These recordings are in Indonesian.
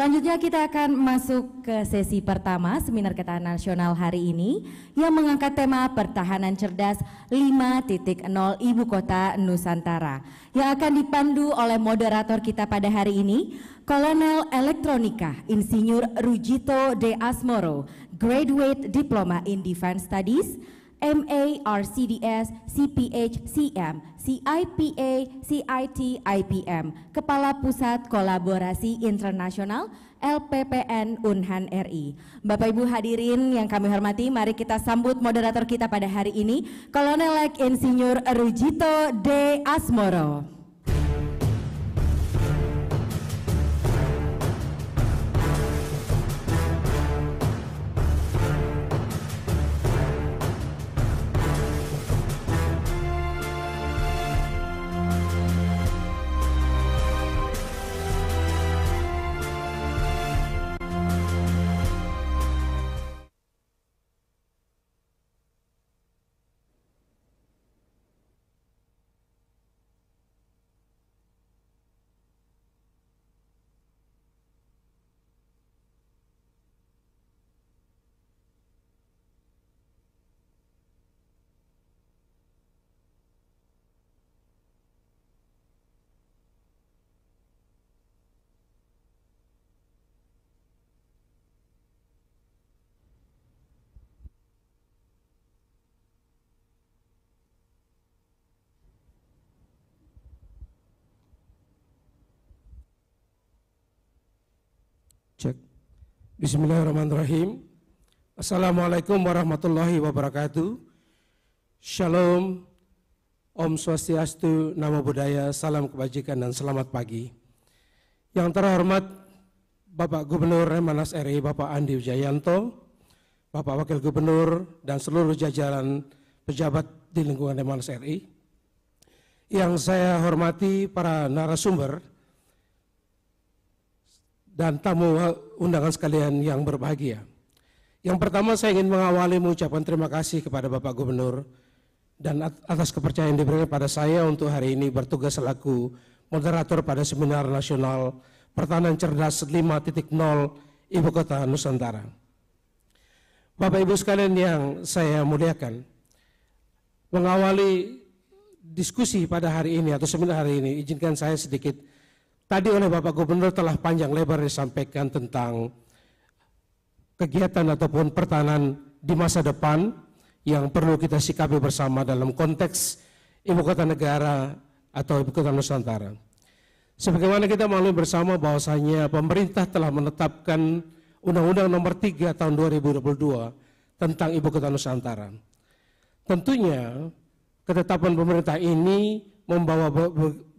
Selanjutnya kita akan masuk ke sesi pertama Seminar Ketahanan Nasional hari ini yang mengangkat tema Pertahanan Cerdas 5.0 Ibu Kota Nusantara yang akan dipandu oleh moderator kita pada hari ini, Kolonel Elektronika Insinyur Rujito D. Asmoro, Graduate Diploma in Defense Studies, MA RCDS CPH CM CIPA CIT IPM, Kepala Pusat Kolaborasi Internasional LPPN Unhan RI. Bapak Ibu hadirin yang kami hormati, mari kita sambut moderator kita pada hari ini, Kolonel Insinyur Rujito D. Asmoro. Cek. Bismillahirrahmanirrahim. Assalamualaikum warahmatullahi wabarakatuh. Shalom, Om Swastiastu, Namo Buddhaya, salam kebajikan dan selamat pagi. Yang terhormat Bapak Gubernur Lemhanas RI, Bapak Andi Wijayanto, Bapak Wakil Gubernur dan seluruh jajaran pejabat di lingkungan Lemhanas RI. Yang saya hormati para narasumber dan tamu undangan sekalian yang berbahagia. Yang pertama saya ingin mengawali mengucapkan terima kasih kepada Bapak Gubernur dan atas kepercayaan diberikan pada saya untuk hari ini bertugas selaku moderator pada Seminar Nasional Pertahanan Cerdas 5.0 Ibu Kota Nusantara. Bapak Ibu sekalian yang saya muliakan, mengawali diskusi pada hari ini atau seminar hari ini, izinkan saya sedikit. Tadi oleh Bapak Gubernur telah panjang lebar disampaikan tentang kegiatan ataupun pertahanan di masa depan yang perlu kita sikapi bersama dalam konteks Ibu Kota Negara atau Ibu Kota Nusantara. Sebagaimana kita maklum bersama bahwasanya pemerintah telah menetapkan Undang-Undang Nomor 3 Tahun 2022 tentang Ibu Kota Nusantara. Tentunya ketetapan pemerintah ini membawa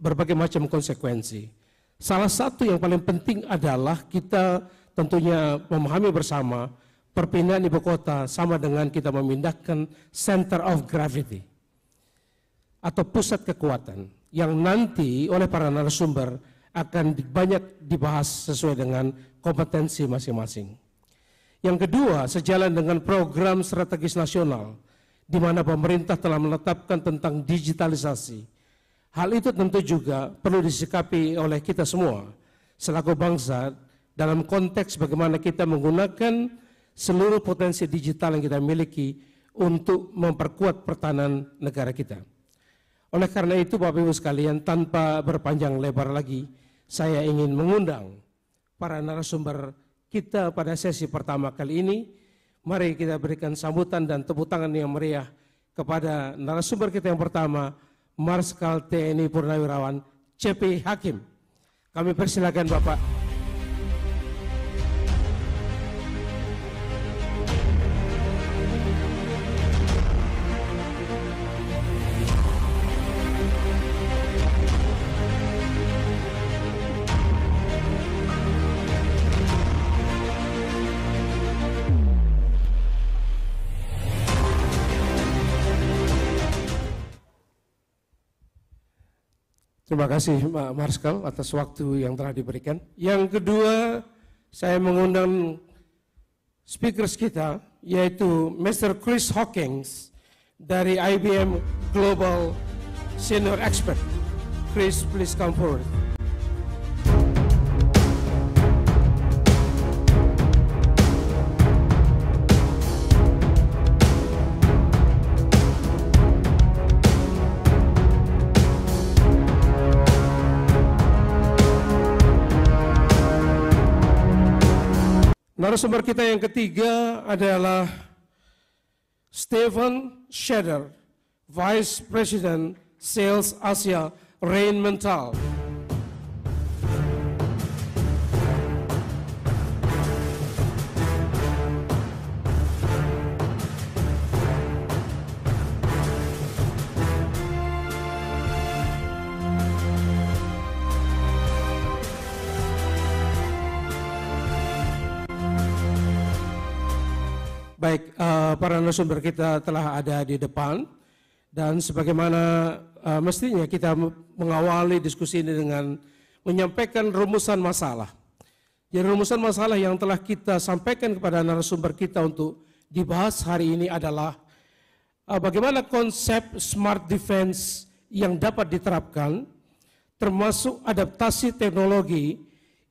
berbagai macam konsekuensi. Salah satu yang paling penting adalah kita tentunya memahami bersama perpindahan ibu kota sama dengan kita memindahkan center of gravity atau pusat kekuatan yang nanti oleh para narasumber akan banyak dibahas sesuai dengan kompetensi masing-masing. Yang kedua, sejalan dengan program strategis nasional di mana pemerintah telah menetapkan tentang digitalisasi. Hal itu tentu juga perlu disikapi oleh kita semua selaku bangsa dalam konteks bagaimana kita menggunakan seluruh potensi digital yang kita miliki untuk memperkuat pertahanan negara kita. Oleh karena itu Bapak Ibu sekalian, tanpa berpanjang lebar lagi, saya ingin mengundang para narasumber kita pada sesi pertama kali ini. Mari kita berikan sambutan dan tepuk tangan yang meriah kepada narasumber kita yang pertama, Marskal TNI Purnawirawan CP Hakim. Kami persilakan Bapak. Terima kasih Pak Marskal atas waktu yang telah diberikan. Yang kedua, saya mengundang speakers kita, yaitu Mr. Chris Hawkins dari IBM Global Senior Expert. Chris, please come forward. Narasumber kita yang ketiga adalah Stefan Scheder, Vice President Sales Asia Rheinmetall. Baik, para narasumber kita telah ada di depan dan sebagaimana mestinya kita mengawali diskusi ini dengan menyampaikan rumusan masalah. Jadi rumusan masalah yang telah kita sampaikan kepada narasumber kita untuk dibahas hari ini adalah bagaimana konsep smart defense yang dapat diterapkan termasuk adaptasi teknologi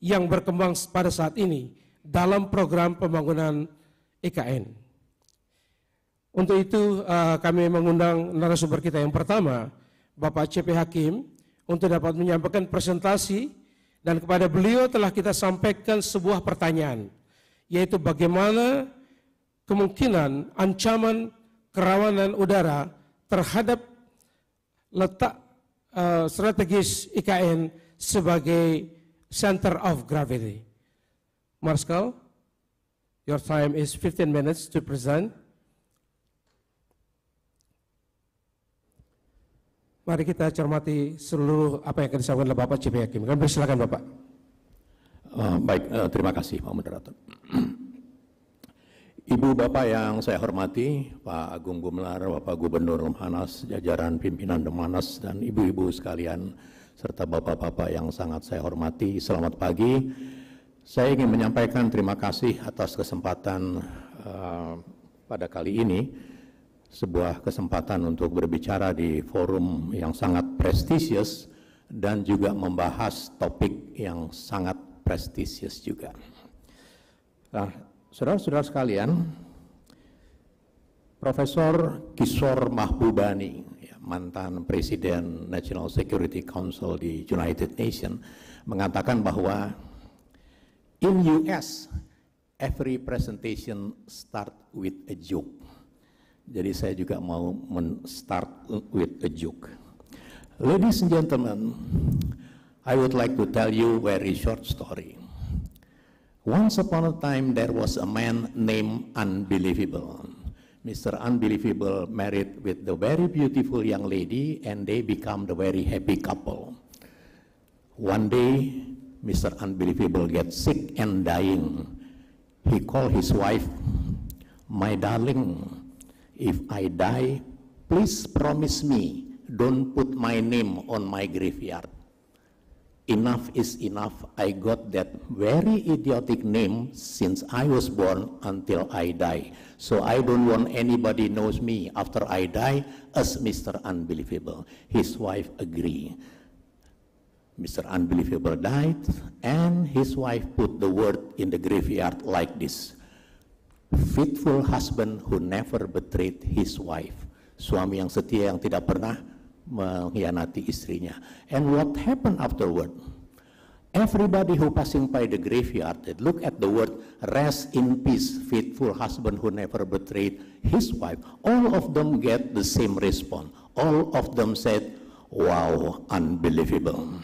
yang berkembang pada saat ini dalam program pembangunan IKN. Untuk itu kami mengundang narasumber kita yang pertama, Bapak C.P. Hakim, untuk dapat menyampaikan presentasi, dan kepada beliau telah kita sampaikan sebuah pertanyaan, yaitu bagaimana kemungkinan ancaman kerawanan udara terhadap letak strategis IKN sebagai center of gravity. Marskal, your time is 15 minutes to present. Mari kita cermati seluruh apa yang akan disampaikan oleh Bapak C.P. Hakim. Kami persilakan Bapak. Baik, terima kasih Pak Moderator. Ibu Bapak yang saya hormati, Pak Agung Gumelar, Bapak Gubernur Lemhanas, jajaran pimpinan Lemhanas, dan ibu-ibu sekalian, serta bapak-bapak yang sangat saya hormati, selamat pagi. Saya ingin menyampaikan terima kasih atas kesempatan pada kali ini, sebuah kesempatan untuk berbicara di forum yang sangat prestisius dan juga membahas topik yang sangat prestisius juga. Nah, saudara-saudara sekalian, Profesor Kishore Mahbubani, mantan Presiden National Security Council di United Nations, mengatakan bahwa in US, every presentation start with a joke. Jadi saya juga mau start with a joke. Ladies and gentlemen, I would like to tell you a very short story. Once upon a time, there was a man named Unbelievable. Mr. Unbelievable married with the very beautiful young lady, and they become the very happy couple. One day, Mr. Unbelievable gets sick and dying. He called his wife, "My darling, if I die, please promise me, don't put my name on my graveyard. Enough is enough. I got that very idiotic name since I was born until I die. So I don't want anybody knows me after I die as Mr. Unbelievable." His wife agreed. Mr. Unbelievable died, and his wife put the word in the graveyard like this: "Faithful husband who never betrayed his wife." Suami yang setia yang tidak pernah mengkhianati istrinya. And what happened afterward? Everybody who passing by the graveyard, they look at the word "rest in peace, faithful husband who never betrayed his wife." All of them get the same response. All of them said, "Wow, unbelievable."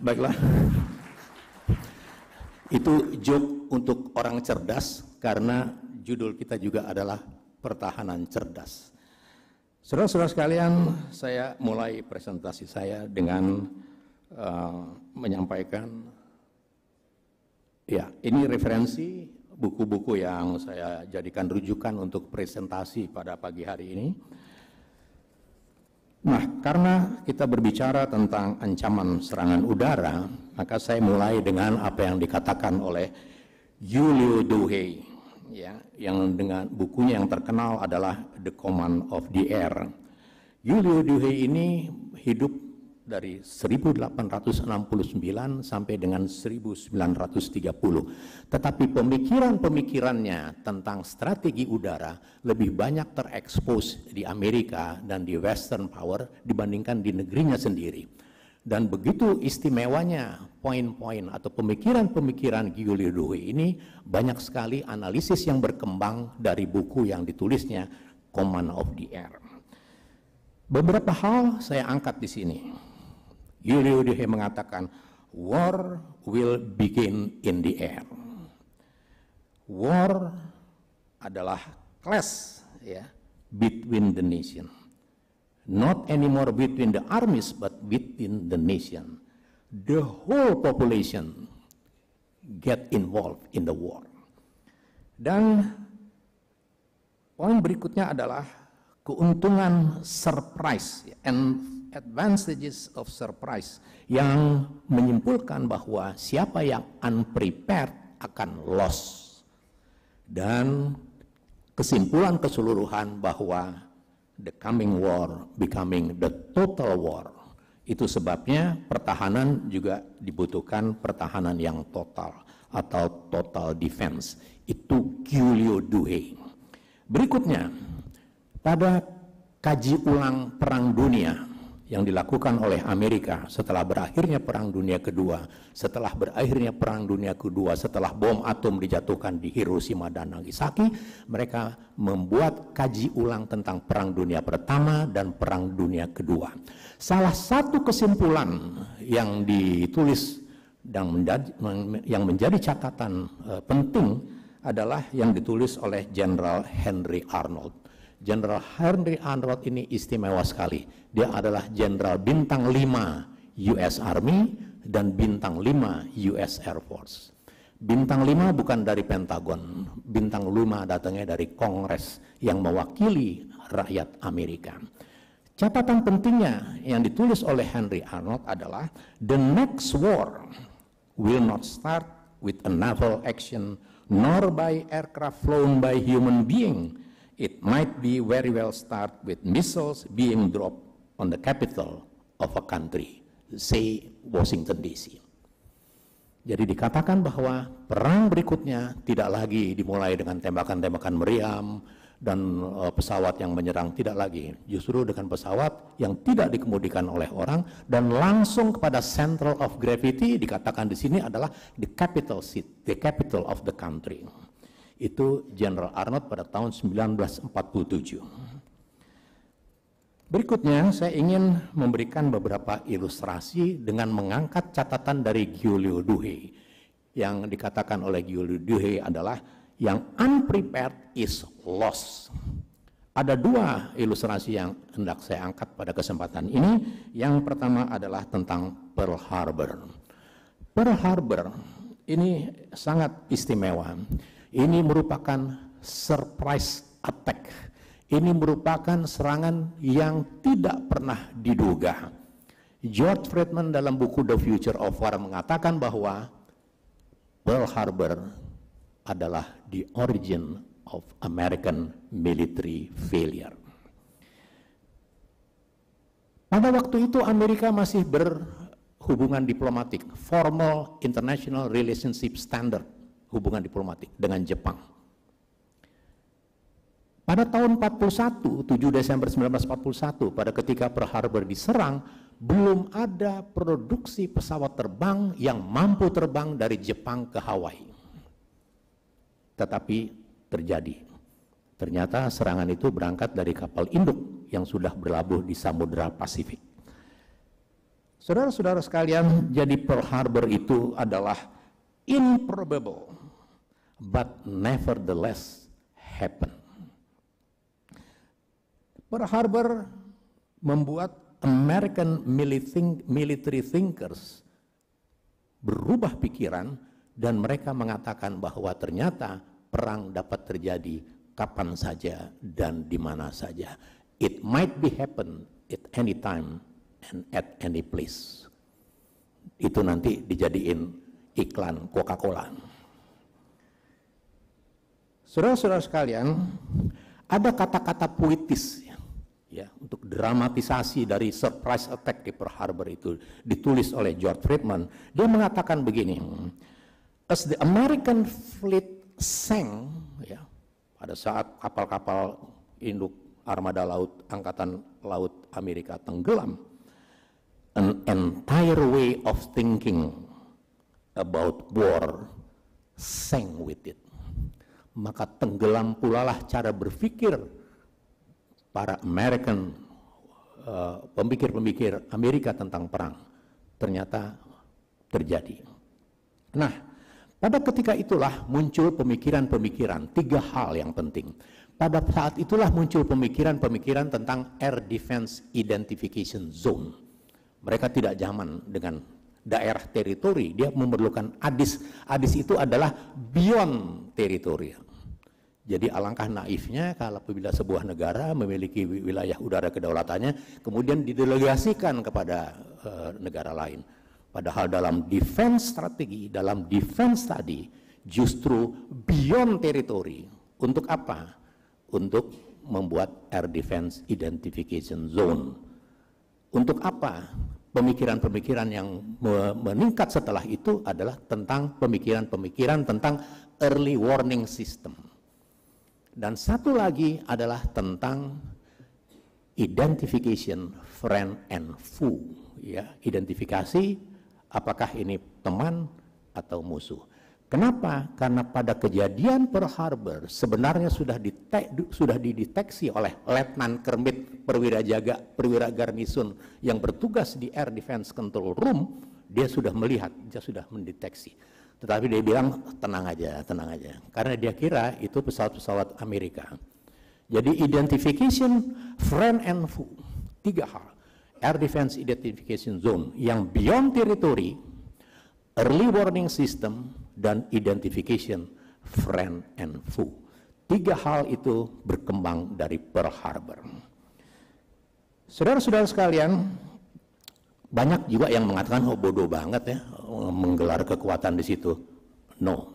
Baiklah. Itu joke untuk orang cerdas, karena judul kita juga adalah pertahanan cerdas. Saudara-saudara sekalian, saya mulai presentasi saya dengan menyampaikan, ya, ini referensi buku-buku yang saya jadikan rujukan untuk presentasi pada pagi hari ini. Nah, karena kita berbicara tentang ancaman serangan udara, maka saya mulai dengan apa yang dikatakan oleh Julio Douhet, ya, yang dengan bukunya yang terkenal adalah The Command of the Air. Julio Douhet ini hidup dari 1869 sampai dengan 1930. Tetapi pemikiran-pemikirannya tentang strategi udara lebih banyak terekspos di Amerika dan di Western Power dibandingkan di negerinya sendiri. Dan begitu istimewanya poin-poin atau pemikiran-pemikiran Giulio Douhet ini, banyak sekali analisis yang berkembang dari buku yang ditulisnya, Command of the Air. Beberapa hal saya angkat di sini. Giulio Douhet mengatakan, war will begin in the air. War adalah clash, ya, between the nation. Not anymore between the armies, but within the nation. The whole population get involved in the war. Dan poin berikutnya adalah keuntungan surprise and advantages of surprise, yang menyimpulkan bahwa siapa yang unprepared akan loss. Dan kesimpulan keseluruhan bahwa the coming war becoming the total war. Itu sebabnya pertahanan juga dibutuhkan pertahanan yang total atau total defense. Itu Giulio Douhet. Berikutnya, pada kaji ulang Perang Dunia yang dilakukan oleh Amerika setelah berakhirnya Perang Dunia Kedua, setelah berakhirnya Perang Dunia Kedua, setelah bom atom dijatuhkan di Hiroshima dan Nagasaki, mereka membuat kaji ulang tentang Perang Dunia Pertama dan Perang Dunia Kedua. Salah satu kesimpulan yang ditulis dan yang menjadi catatan penting adalah yang ditulis oleh Jenderal Henry Arnold. Jenderal Henry Arnold ini istimewa sekali. Dia adalah Jenderal Bintang 5 US Army dan Bintang 5 US Air Force. Bintang 5 bukan dari Pentagon, Bintang 5 datangnya dari Kongres yang mewakili rakyat Amerika. Catatan pentingnya yang ditulis oleh Henry Arnold adalah, the next war will not start with a naval action nor by aircraft flown by human being. It might be very well start with missiles being dropped on the capital of a country, say Washington DC. Jadi dikatakan bahwa perang berikutnya tidak lagi dimulai dengan tembakan-tembakan meriam dan pesawat yang menyerang, tidak lagi. Justru dengan pesawat yang tidak dikemudikan oleh orang dan langsung kepada central of gravity, dikatakan di sini adalah the capital seat, the capital of the country. Itu General Arnold pada tahun 1947. Berikutnya saya ingin memberikan beberapa ilustrasi dengan mengangkat catatan dari Giulio Douhet. Yang dikatakan oleh Giulio Douhet adalah yang unprepared is lost. Ada dua ilustrasi yang hendak saya angkat pada kesempatan ini. Yang pertama adalah tentang Pearl Harbor. Pearl Harbor ini sangat istimewa. Ini merupakan surprise attack. Ini merupakan serangan yang tidak pernah diduga. George Friedman dalam buku The Future of War mengatakan bahwa Pearl Harbor adalah the origin of American military failure. Pada waktu itu Amerika masih berhubungan diplomatik, formal international relationship standard, hubungan diplomatik dengan Jepang. Pada tahun 41, 7 Desember 1941, pada ketika Pearl Harbor diserang, belum ada produksi pesawat terbang yang mampu terbang dari Jepang ke Hawaii. Tetapi terjadi. Ternyata serangan itu berangkat dari kapal induk yang sudah berlabuh di Samudra Pasifik. Saudara-saudara sekalian, jadi Pearl Harbor itu adalah improbable, but nevertheless happen. Pearl Harbor membuat American military thinkers berubah pikiran dan mereka mengatakan bahwa ternyata perang dapat terjadi kapan saja dan di mana saja. It might be happen at any time and at any place. Itu nanti dijadiin iklan Coca-Cola. Saudara-saudara sekalian, ada kata-kata puitis ya, untuk dramatisasi dari surprise attack di Pearl Harbor itu ditulis oleh George Friedman. Dia mengatakan begini, as the American fleet sank, ya, pada saat kapal-kapal induk armada laut, angkatan laut Amerika tenggelam, an entire way of thinking about war sank with it. Maka tenggelam pula lah cara berpikir para pemikir-pemikir Amerika tentang perang. Ternyata terjadi. Nah, pada ketika itulah muncul pemikiran-pemikiran, 3 hal yang penting. Pada saat itulah muncul pemikiran-pemikiran tentang Air Defense Identification Zone. Mereka tidak zaman dengan daerah teritori, dia memerlukan ADIS. ADIS itu adalah beyond teritorial. Jadi alangkah naifnya kalau apabila sebuah negara memiliki wilayah udara kedaulatannya, kemudian didelegasikan kepada negara lain. Padahal dalam defense strategi, dalam defense tadi, justru beyond teritori. Untuk apa? Untuk membuat Air Defense Identification Zone. Untuk apa? Pemikiran-pemikiran yang meningkat setelah itu adalah tentang pemikiran-pemikiran tentang early warning system. Dan satu lagi adalah tentang identification friend and foe, ya, identifikasi apakah ini teman atau musuh. Kenapa? Karena pada kejadian Pearl Harbor sebenarnya sudah dideteksi oleh Letnan Kermit, perwira garnison yang bertugas di Air Defense Control Room. Dia sudah melihat, dia sudah mendeteksi. Tetapi dia bilang tenang aja, karena dia kira itu pesawat-pesawat Amerika. Jadi identification, friend and foe, 3 hal. Air Defense Identification Zone yang beyond territory, early warning system, dan identification friend and foe. 3 hal itu berkembang dari Pearl Harbor. Saudara-saudara sekalian, banyak juga yang mengatakan, oh bodoh banget ya, menggelar kekuatan di situ. No.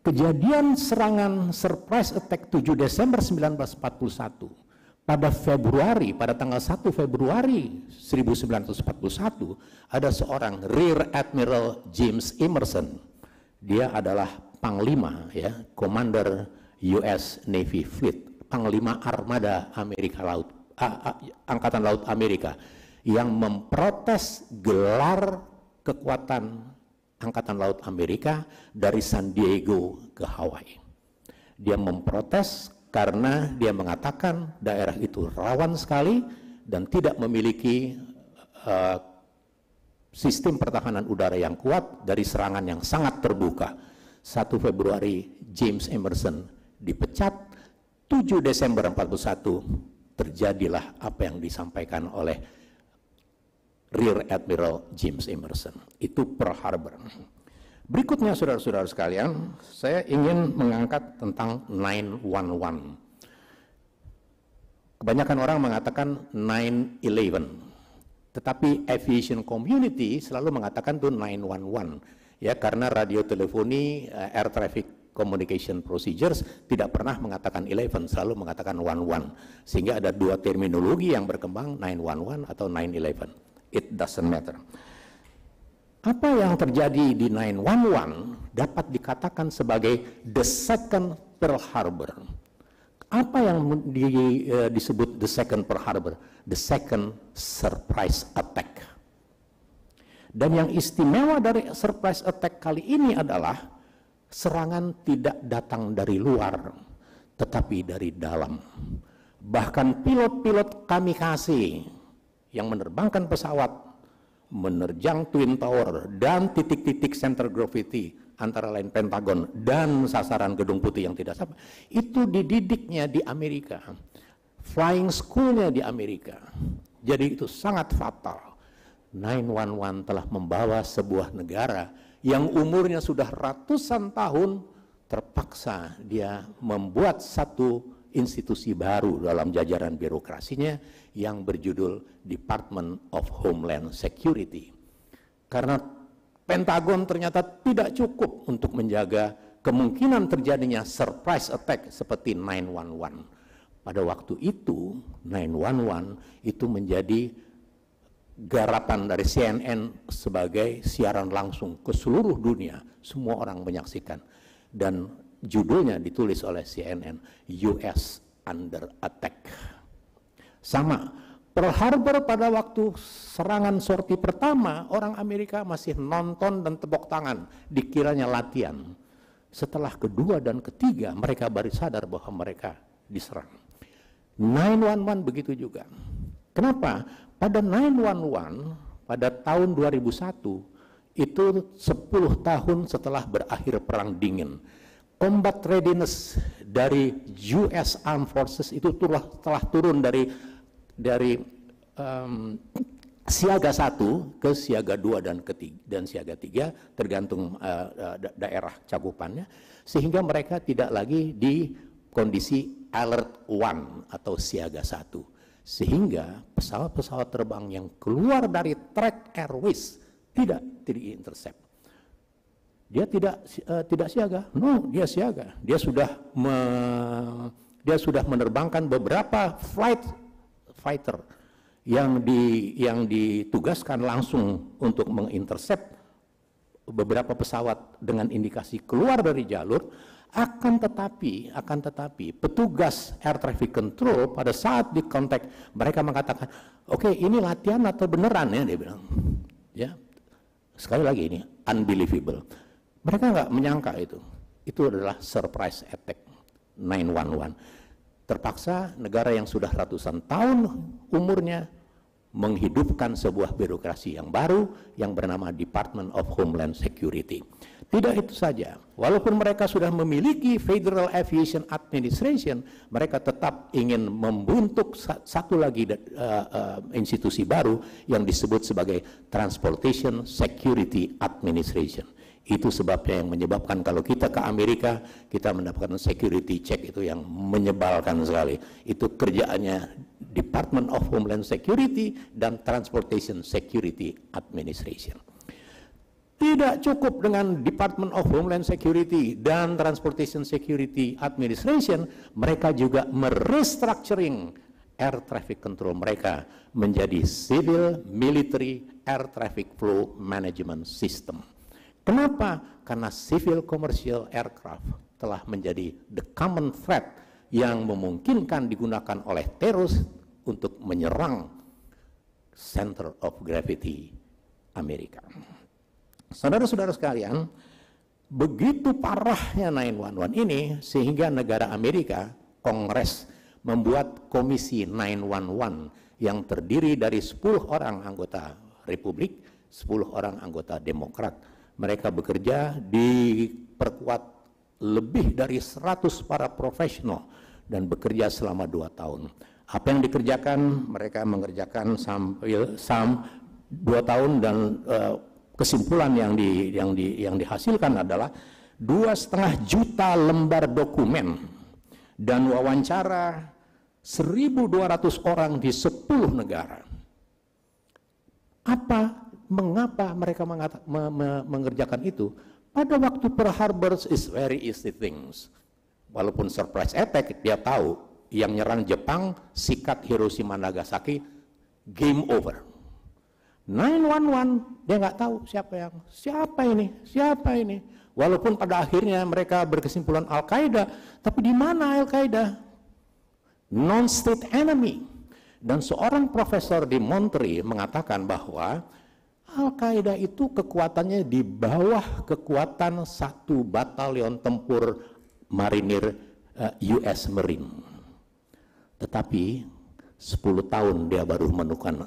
Kejadian serangan surprise attack 7 Desember 1941, pada tanggal 1 Februari 1941, ada seorang Rear Admiral James Emerson. Dia adalah panglima, ya, Commander US Navy Fleet, panglima armada Angkatan Laut Amerika, yang memprotes gelar kekuatan Angkatan Laut Amerika dari San Diego ke Hawaii. Dia memprotes karena dia mengatakan daerah itu rawan sekali dan tidak memiliki sistem pertahanan udara yang kuat dari serangan yang sangat terbuka. 1 Februari James Emerson dipecat, 7 Desember 1941 terjadilah apa yang disampaikan oleh Rear Admiral James Emerson. Itu Pearl Harbor. Berikutnya saudara-saudara sekalian, saya ingin mengangkat tentang 9/11. Kebanyakan orang mengatakan 9/11, tetapi aviation community selalu mengatakan itu 911, ya, karena radio teleponi, air traffic communication procedures tidak pernah mengatakan 11, selalu mengatakan 11, sehingga ada 2 terminologi yang berkembang, 911 atau 9/11. It doesn't matter. Apa yang terjadi di 9/11 dapat dikatakan sebagai the second Pearl Harbor. Apa yang disebut the second Pearl Harbor? The second surprise attack. Dan yang istimewa dari surprise attack kali ini adalah serangan tidak datang dari luar, tetapi dari dalam. Bahkan pilot-pilot kamikaze yang menerbangkan pesawat, menerjang Twin Tower dan titik-titik center gravity antara lain Pentagon dan sasaran Gedung Putih yang tidak sampai, itu dididiknya di Amerika, flying schoolnya di Amerika. Jadi itu sangat fatal. 911 telah membawa sebuah negara yang umurnya sudah ratusan tahun, terpaksa dia membuat satu institusi baru dalam jajaran birokrasinya yang berjudul Department of Homeland Security. Karena Pentagon ternyata tidak cukup untuk menjaga kemungkinan terjadinya surprise attack seperti 911. Pada waktu itu 911 itu menjadi garapan dari CNN sebagai siaran langsung ke seluruh dunia, semua orang menyaksikan, dan judulnya ditulis oleh CNN, US Under Attack. Sama, Pearl Harbor pada waktu serangan sorti pertama, orang Amerika masih nonton dan tepuk tangan, dikiranya latihan. Setelah kedua dan ketiga, mereka baru sadar bahwa mereka diserang. 911 begitu juga. Kenapa? Pada 911, pada tahun 2001, itu 10 tahun setelah berakhir Perang Dingin, combat readiness dari US Armed Forces itu telah turun dari siaga 1 ke siaga 2 dan siaga 3 tergantung daerah cakupannya, sehingga mereka tidak lagi di kondisi alert 1 atau siaga 1, sehingga pesawat-pesawat terbang yang keluar dari track airways tidak intercept. Dia tidak siaga, no, dia siaga. Dia sudah menerbangkan beberapa fighter yang ditugaskan langsung untuk mengintercept beberapa pesawat dengan indikasi keluar dari jalur. Akan tetapi petugas air traffic control pada saat dikontak mereka mengatakan, oke, ini latihan atau beneran ya, dia bilang. Ya, sekali lagi ini unbelievable. Mereka nggak menyangka itu adalah surprise attack 911. Terpaksa negara yang sudah ratusan tahun umurnya menghidupkan sebuah birokrasi yang baru yang bernama Department of Homeland Security. Tidak itu saja, walaupun mereka sudah memiliki Federal Aviation Administration, mereka tetap ingin membentuk satu lagi institusi baru yang disebut sebagai Transportation Security Administration. Itu sebabnya yang menyebabkan kalau kita ke Amerika, kita mendapatkan security check itu yang menyebalkan sekali. Itu kerjaannya Department of Homeland Security dan Transportation Security Administration. Tidak cukup dengan Department of Homeland Security dan Transportation Security Administration, mereka juga merestructuring air traffic control mereka menjadi Civil Military Air Traffic Flow Management System. Kenapa? Karena civil commercial aircraft telah menjadi the common threat yang memungkinkan digunakan oleh teroris untuk menyerang center of gravity Amerika. Saudara-saudara sekalian, begitu parahnya 911 ini sehingga negara Amerika, Kongres, membuat komisi 911 yang terdiri dari 10 orang anggota Republik, 10 orang anggota Demokrat. Mereka bekerja diperkuat lebih dari 100 para profesional dan bekerja selama 2 tahun. Apa yang dikerjakan? Mereka mengerjakan sampai 2 tahun dan kesimpulan yang dihasilkan adalah 2,5 juta lembar dokumen dan wawancara 1.200 orang di 10 negara. Mengapa mereka mengerjakan itu? Pada waktu Pearl Harbor is very easy things. Walaupun surprise attack, dia tahu yang nyerang Jepang, sikat Hiroshima Nagasaki, game over. 911 dia nggak tahu siapa ini. Walaupun pada akhirnya mereka berkesimpulan Al-Qaeda, tapi di mana Al-Qaeda? Non-state enemy. Dan seorang profesor di Montreal mengatakan bahwa Al-Qaeda itu kekuatannya di bawah kekuatan 1 batalion tempur marinir US Marine. Tetapi 10 tahun dia baru menemukan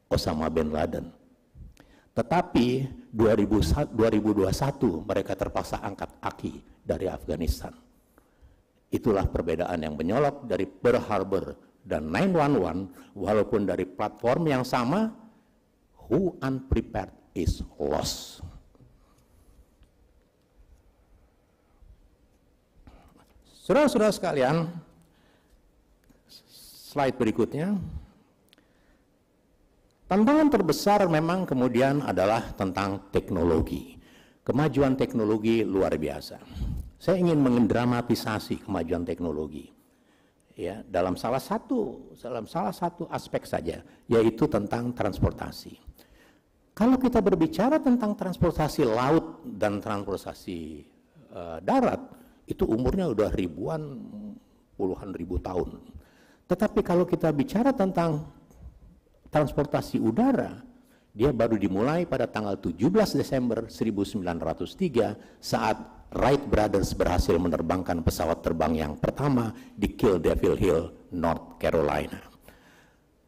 Osama bin Laden. Tetapi 2021 mereka terpaksa angkat kaki dari Afghanistan. Itulah perbedaan yang menyolok dari Pearl Harbor dan 911, walaupun dari platform yang sama. Who unprepared is lost. Saudara-saudara sekalian, slide berikutnya. Tantangan terbesar memang kemudian adalah tentang teknologi. Kemajuan teknologi luar biasa. Saya ingin mendramatisasi kemajuan teknologi. Ya, dalam salah satu aspek saja, yaitu tentang transportasi. Kalau kita berbicara tentang transportasi laut dan transportasi darat, itu umurnya udah puluhan ribu tahun. Tetapi kalau kita bicara tentang transportasi udara, dia baru dimulai pada tanggal 17 Desember 1903 saat Wright Brothers berhasil menerbangkan pesawat terbang yang pertama di Kill Devil Hill, North Carolina.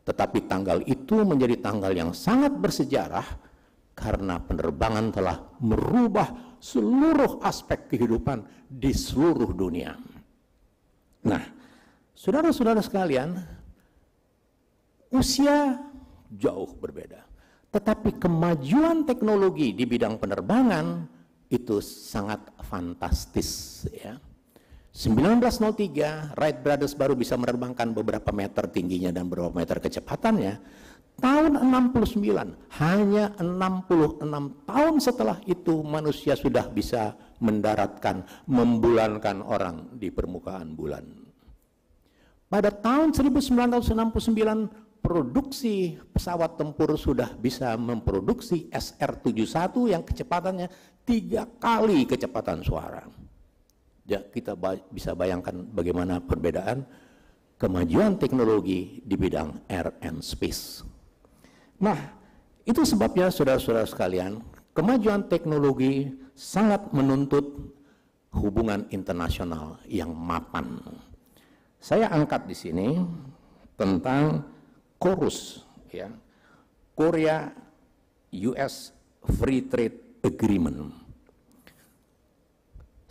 Tetapi tanggal itu menjadi tanggal yang sangat bersejarah karena penerbangan telah merubah seluruh aspek kehidupan di seluruh dunia. Nah, saudara-saudara sekalian, usia jauh berbeda. Tetapi kemajuan teknologi di bidang penerbangan itu sangat fantastis, ya. 1903 Wright Brothers baru bisa menerbangkan beberapa meter tingginya dan beberapa meter kecepatannya. Tahun 69, hanya 66 tahun setelah itu manusia sudah bisa mendaratkan, membulankan orang di permukaan bulan. Pada tahun 1969 produksi pesawat tempur sudah bisa memproduksi SR-71 yang kecepatannya 3 kali kecepatan suara. Ya, kita bisa bayangkan bagaimana perbedaan kemajuan teknologi di bidang air and space. Nah, itu sebabnya saudara-saudara sekalian, kemajuan teknologi sangat menuntut hubungan internasional yang mapan. Saya angkat di sini tentang KORUS, ya, Korea US Free Trade Agreement.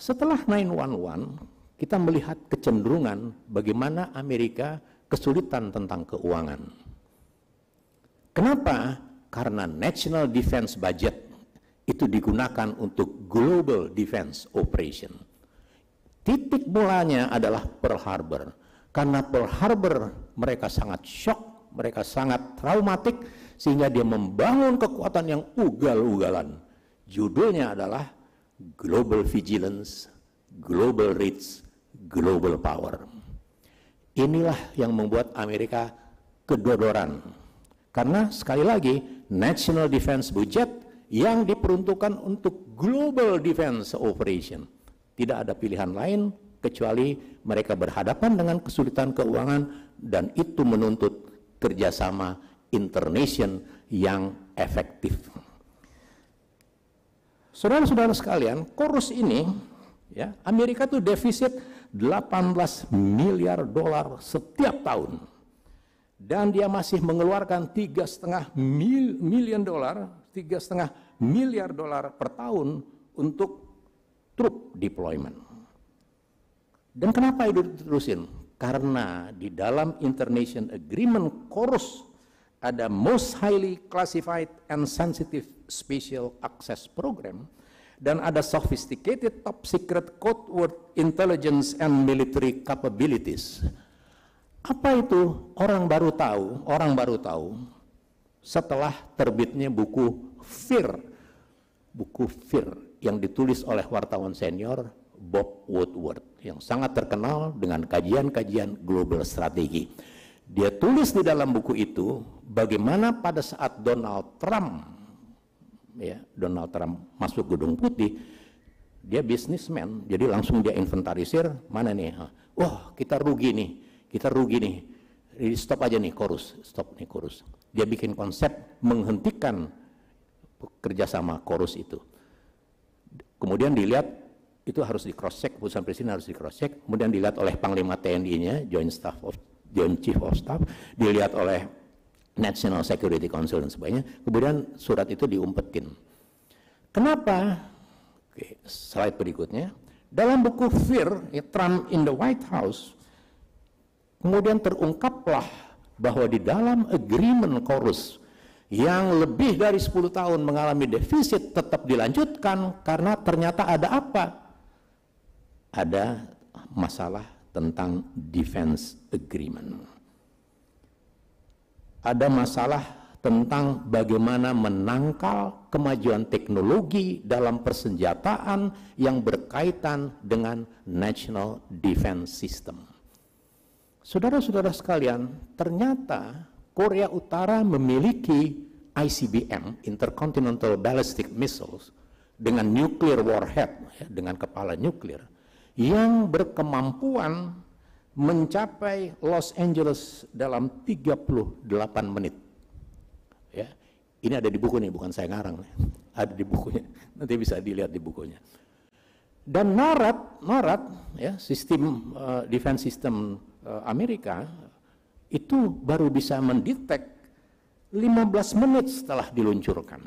Setelah 9/11, kita melihat kecenderungan bagaimana Amerika kesulitan tentang keuangan. Kenapa? Karena National Defense Budget itu digunakan untuk Global Defense Operation. Titik mulanya adalah Pearl Harbor. Karena Pearl Harbor mereka sangat shock, mereka sangat traumatik, sehingga dia membangun kekuatan yang ugal-ugalan. Judulnya adalah Global Vigilance, Global Reach, Global Power. Inilah yang membuat Amerika kedodoran. Karena sekali lagi, National Defense Budget yang diperuntukkan untuk Global Defense Operation. Tidak ada pilihan lain kecuali mereka berhadapan dengan kesulitan keuangan dan itu menuntut kerjasama international yang efektif. Saudara-saudara sekalian, KORUS ini, ya, Amerika itu defisit 18 miliar dolar setiap tahun. Dan dia masih mengeluarkan 3,5 miliar dolar per tahun untuk troop deployment. Dan kenapa itu diterusin? Karena di dalam International Agreement KORUS ada Most Highly Classified and Sensitive Special Access Program dan ada Sophisticated Top Secret Codeword Intelligence and Military Capabilities. Apa itu? Orang baru tahu setelah terbitnya buku FEAR yang ditulis oleh wartawan senior Bob Woodward yang sangat terkenal dengan kajian-kajian global strategi. Dia tulis di dalam buku itu bagaimana pada saat Donald Trump masuk Gedung Putih, dia bisnismen, jadi langsung dia inventarisir, mana nih, wah kita rugi nih, stop aja nih KORUS, Dia bikin konsep menghentikan kerjasama KORUS itu. Kemudian dilihat, itu harus di cross check, putusan presiden harus di cross check, kemudian dilihat oleh Panglima TNI-nya, Joint Chief of Staff, dilihat oleh National Security Council dan sebagainya, kemudian surat itu diumpetin. Kenapa? Oke, slide berikutnya. Dalam buku FEAR, Trump in the White House, kemudian terungkaplah bahwa di dalam agreement KORUS yang lebih dari 10 tahun mengalami defisit tetap dilanjutkan karena ternyata ada apa? Ada masalah tentang defense agreement. Ada masalah tentang bagaimana menangkal kemajuan teknologi dalam persenjataan yang berkaitan dengan national defense system. Saudara-saudara sekalian, ternyata Korea Utara memiliki ICBM, Intercontinental Ballistic Missiles, dengan nuclear warhead, ya, dengan kepala nuklir, yang berkemampuan mencapai Los Angeles dalam 38 menit. Ya, ini ada di buku nih, bukan saya ngarang, ada di bukunya. Nanti bisa dilihat di bukunya. Dan NORAD, ya, sistem defense system Amerika itu baru bisa mendetek 15 menit setelah diluncurkan.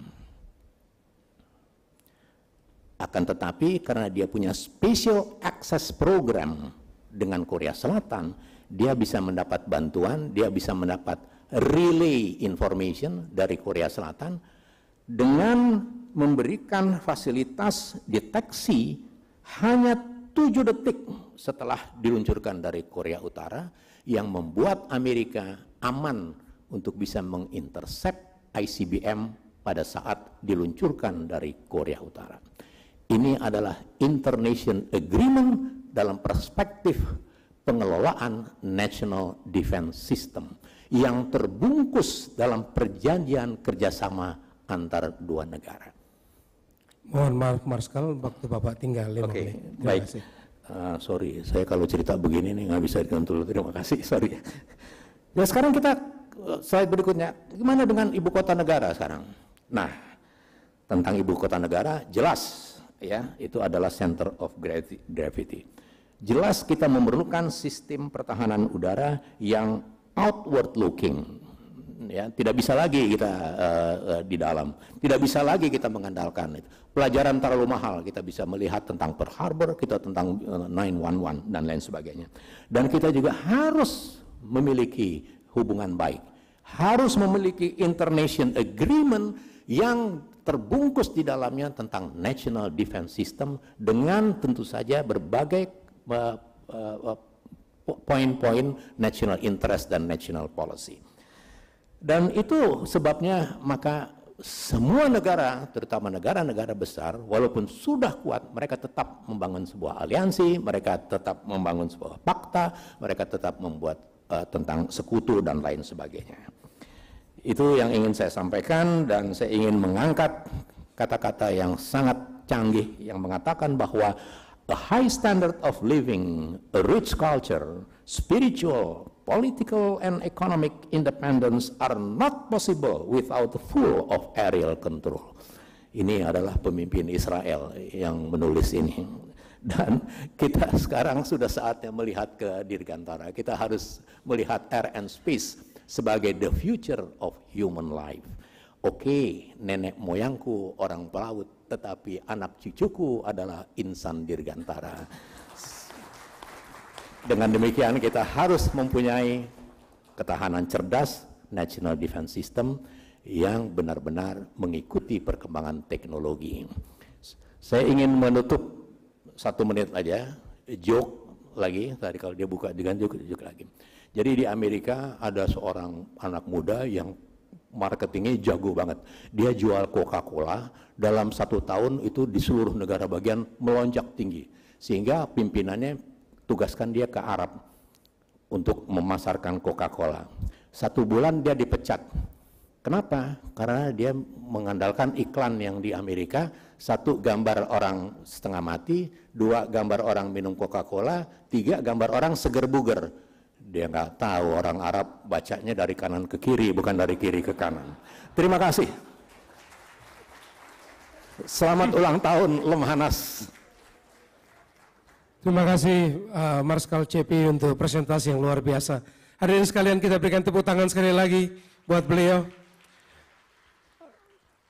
Akan tetapi karena dia punya special access program dengan Korea Selatan, dia bisa mendapat bantuan, dia bisa mendapat relay information dari Korea Selatan dengan memberikan fasilitas deteksi hanya 7 detik setelah diluncurkan dari Korea Utara, yang membuat Amerika aman untuk bisa mengintercept ICBM pada saat diluncurkan dari Korea Utara. Ini adalah international agreement dalam perspektif pengelolaan national defense system yang terbungkus dalam perjanjian kerjasama antar dua negara. Mohon maaf Marskal, waktu Bapak tinggal 5 menit. Baik. Sorry, saya kalau cerita begini nih nggak bisa dikontrol. Terima kasih, sorry. Ya sekarang kita slide berikutnya. Gimana dengan ibu kota negara sekarang? Nah, tentang ibu kota negara jelas, ya, itu adalah center of gravity. Jelas kita memerlukan sistem pertahanan udara yang outward looking. Ya, tidak bisa lagi kita di dalam, tidak bisa lagi kita mengandalkan itu. Pelajaran terlalu mahal, kita bisa melihat tentang Pearl Harbor, kita tentang 9/11 dan lain sebagainya. Dan kita juga harus memiliki hubungan baik, harus memiliki international agreement yang terbungkus di dalamnya tentang national defense system dengan tentu saja berbagai poin-poin national interest dan national policy. Dan itu sebabnya maka semua negara, terutama negara-negara besar, walaupun sudah kuat, mereka tetap membangun sebuah aliansi, mereka tetap membangun sebuah pakta, mereka tetap membuat tentang sekutu dan lain sebagainya. Itu yang ingin saya sampaikan, dan saya ingin mengangkat kata-kata yang sangat canggih yang mengatakan bahwa a high standard of living, a rich culture, spiritual, political and economic independence are not possible without the full of aerial control. Ini adalah pemimpin Israel yang menulis ini. Dan kita sekarang sudah saatnya melihat ke Dirgantara. Kita harus melihat air and space sebagai the future of human life. Oke, nenek moyangku orang pelaut, tetapi anak cucuku adalah insan Dirgantara. Dengan demikian kita harus mempunyai ketahanan cerdas, national defense system yang benar-benar mengikuti perkembangan teknologi. Saya ingin menutup 1 menit aja, joke lagi, tadi kalau dia buka dengan joke lagi. Jadi di Amerika ada seorang anak muda yang marketingnya jago banget. Dia jual Coca-Cola, dalam 1 tahun itu di seluruh negara bagian melonjak tinggi. Sehingga pimpinannya tugaskan dia ke Arab untuk memasarkan Coca-Cola. 1 bulan dia dipecat. Kenapa? Karena dia mengandalkan iklan yang di Amerika, 1 gambar orang setengah mati, 2 gambar orang minum Coca-Cola, 3 gambar orang seger buger. Dia nggak tahu orang Arab bacanya dari kanan ke kiri, bukan dari kiri ke kanan. Terima kasih. Selamat ulang tahun Lemhanas. Terima kasih Marskal CP untuk presentasi yang luar biasa. Hadirin sekalian, kita berikan tepuk tangan sekali lagi buat beliau.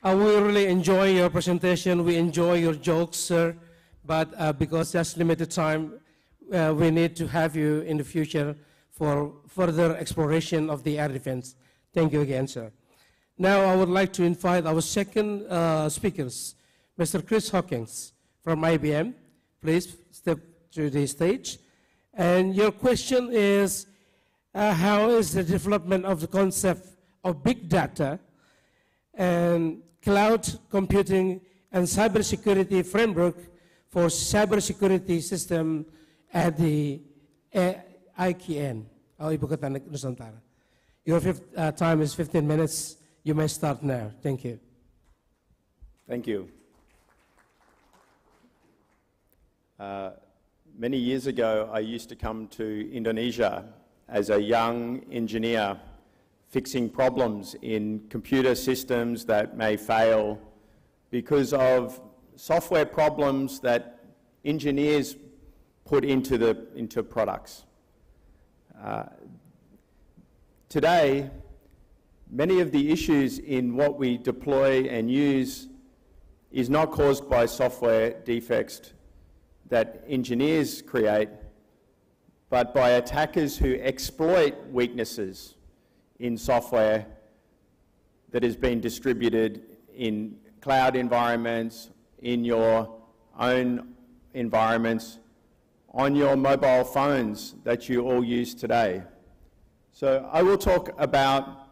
We really enjoy your presentation, we enjoy your jokes, sir. But because there's limited time, we need to have you in the future for further exploration of the air defense. Thank you again, sir. Now I would like to invite our second speakers, Mr. Chris Hawkins from IBM. Please step to the stage. And your question is, how is the development of the concept of big data and cloud computing and cybersecurity framework for cybersecurity system at the IKN, Ibu Kota Nusantara? Your time is 15 minutes. You may start now. Thank you. Thank you. Many years ago, I used to come to Indonesia as a young engineer fixing problems in computer systems that may fail because of software problems that engineers put into products. Today, many of the issues in what we deploy and use is not caused by software defects that engineers create, but by attackers who exploit weaknesses in software that has been distributed in cloud environments, in your own environments, on your mobile phones that you all use today. So I will talk about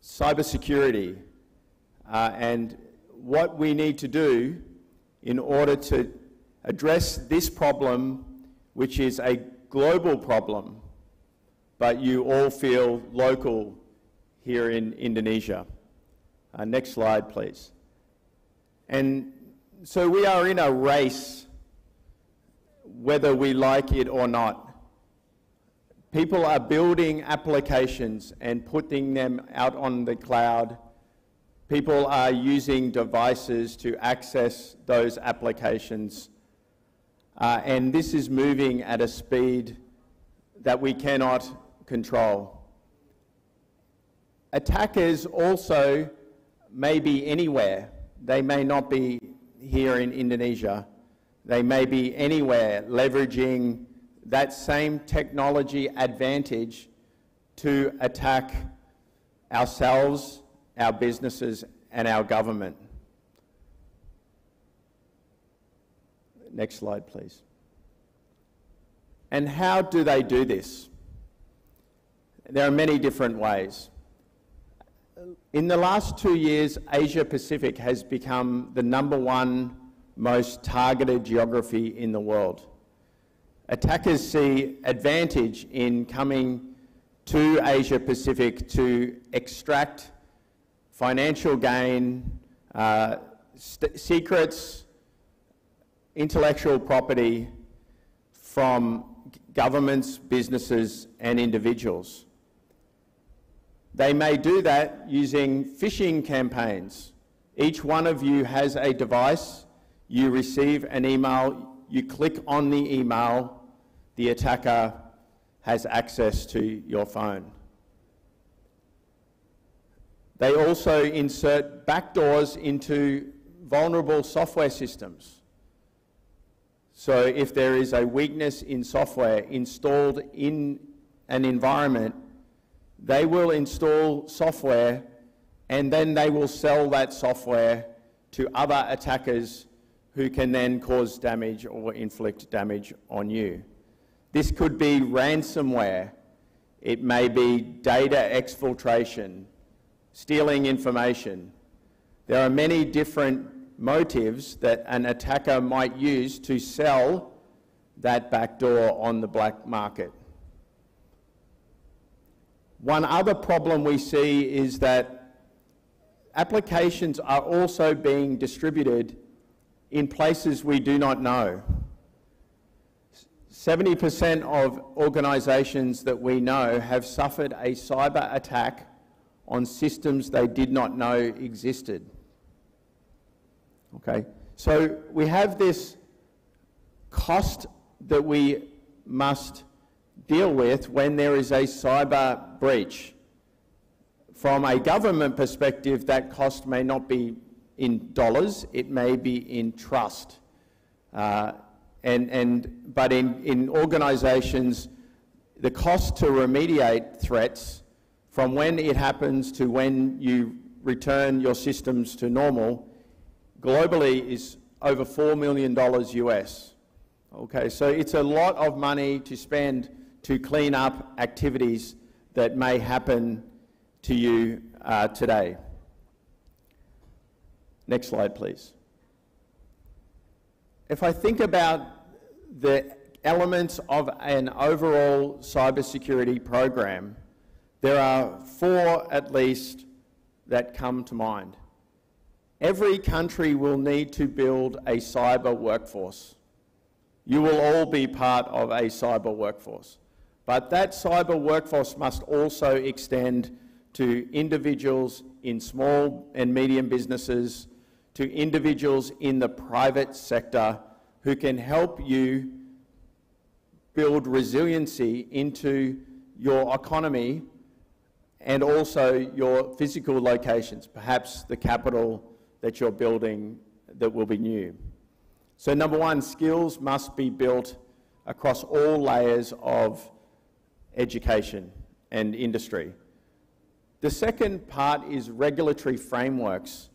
cybersecurity and what we need to do in order to address this problem, which is a global problem, but you all feel local here in Indonesia. Next slide, please. And so we are in a race, whether we like it or not. People are building applications and putting them out on the cloud. People are using devices to access those applications. And this is moving at a speed that we cannot control. Attackers also may be anywhere. They may not be here in Indonesia. They may be anywhere leveraging that same technology advantage to attack ourselves, our businesses, and our government. Next slide, please. And how do they do this? There are many different ways. In the last 2 years, Asia Pacific has become the #1 most targeted geography in the world. Attackers see advantage in coming to Asia Pacific to extract financial gain, secrets, intellectual property from governments, businesses, and individuals. They may do that using phishing campaigns. Each one of you has a device, you receive an email, you click on the email, the attacker has access to your phone. They also insert backdoors into vulnerable software systems. So if there is a weakness in software installed in an environment, they will install software and then they will sell that software to other attackers who can then cause damage or inflict damage on you. This could be ransomware. It may be data exfiltration, stealing information. There are many different motives that an attacker might use to sell that backdoor on the black market. One other problem we see is that applications are also being distributed in places we do not know. 70% of organizations that we know have suffered a cyber attack on systems they did not know existed. Okay, so we have this cost that we must deal with when there is a cyber breach. From a government perspective, that cost may not be in dollars, it may be in trust. But in organizations, the cost to remediate threats from when it happens to when you return your systems to normal, globally is over $4 million US. Okay, so it's a lot of money to spend to clean up activities that may happen to you today. Next slide, please. If I think about the elements of an overall cybersecurity program, there are 4 at least that come to mind. Every country will need to build a cyber workforce. You will all be part of a cyber workforce. But that cyber workforce must also extend to individuals in small and medium businesses, to individuals in the private sector who can help you build resiliency into your economy and also your physical locations, perhaps the capital that you're building that will be new. So number one, skills must be built across all layers of education and industry. The second part is regulatory frameworks.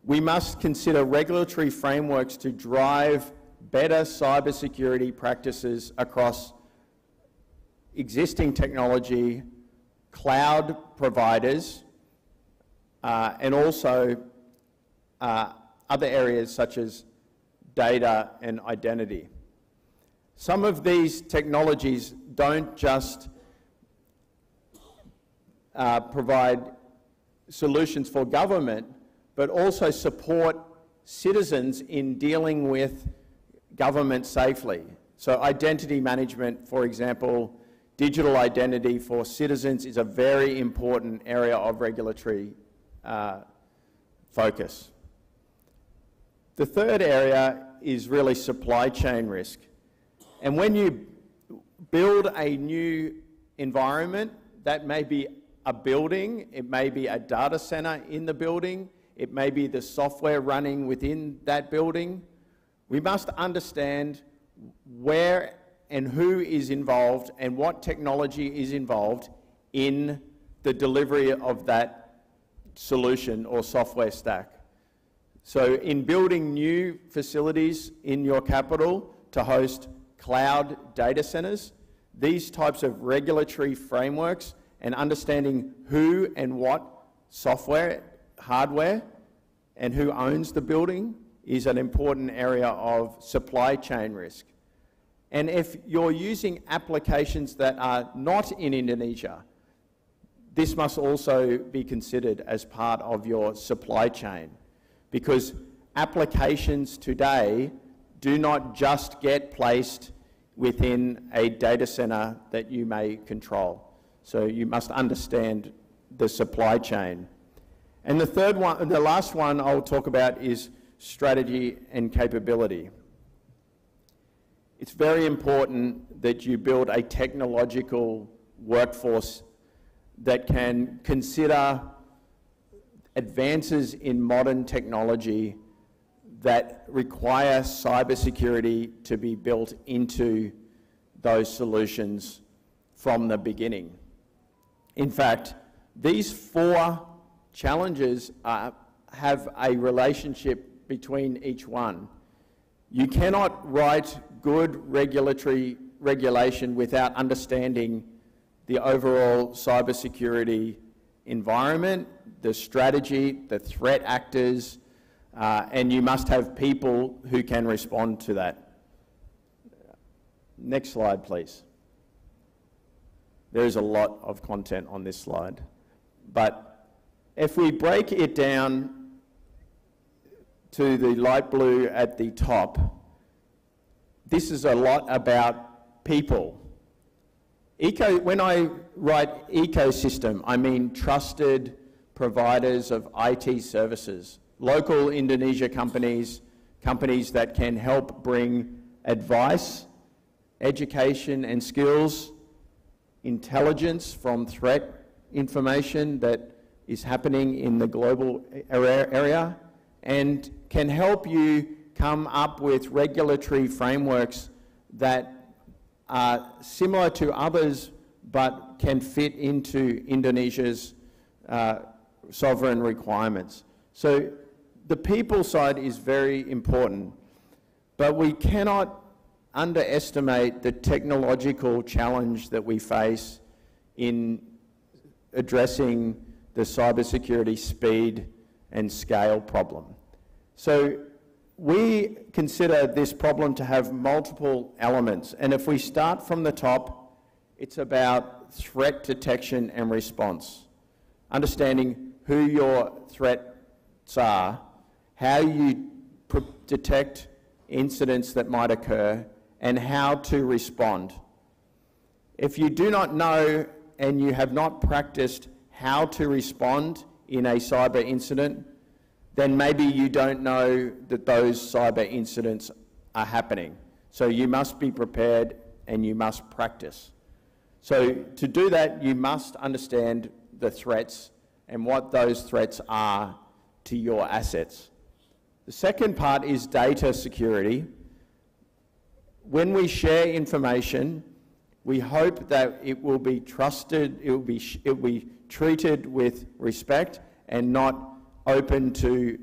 We must consider regulatory frameworks to drive better cybersecurity practices across existing technology, cloud providers, and also other areas such as data and identity. Some of these technologies don't just provide solutions for government, but also support citizens in dealing with government safely. So identity management, for example, digital identity for citizens is a very important area of regulatory focus. The third area is really supply chain risk. And when you build a new environment, that may be a building, it may be a data center in the building, it may be the software running within that building. We must understand where and who is involved and what technology is involved in the delivery of that solution or software stack. So in building new facilities in your capital to host cloud data centers, these types of regulatory frameworks and understanding who and what software, hardware, and who owns the building is an important area of supply chain risk. And if you're using applications that are not in Indonesia, this must also be considered as part of your supply chain, because applications today do not just get placed within a data center that you may control. So you must understand the supply chain. And the third one, the last one I'll talk about is strategy and capability. It's very important that you build a technological workforce that can consider advances in modern technology that require cybersecurity to be built into those solutions from the beginning. In fact, these four challenges have a relationship between each one. You cannot write good regulation without understanding the overall cybersecurity environment, the strategy, the threat actors, and you must have people who can respond to that. Next slide, please. There is a lot of content on this slide, but if we break it down to the light blue at the top, this is a lot about people. When I write ecosystem, I mean trusted providers of IT services, local Indonesia companies, companies that can help bring advice, education and skills, intelligence from threat information that is happening in the global area, and can help you come up with regulatory frameworks that are similar to others but can fit into Indonesia's sovereign requirements. So the people side is very important, but we cannot underestimate the technological challenge that we face in addressing the cybersecurity speed and scale problem. So we consider this problem to have multiple elements, and if we start from the top, it's about threat detection and response. Understanding who your threats are, how you detect incidents that might occur, and how to respond. If you do not know and you have not practiced how to respond in a cyber incident, then maybe you don't know that those cyber incidents are happening. So you must be prepared and you must practice. So to do that, you must understand the threats and what those threats are to your assets. The second part is data security. When we share information, we hope that it will be trusted, it will be treated with respect and not open to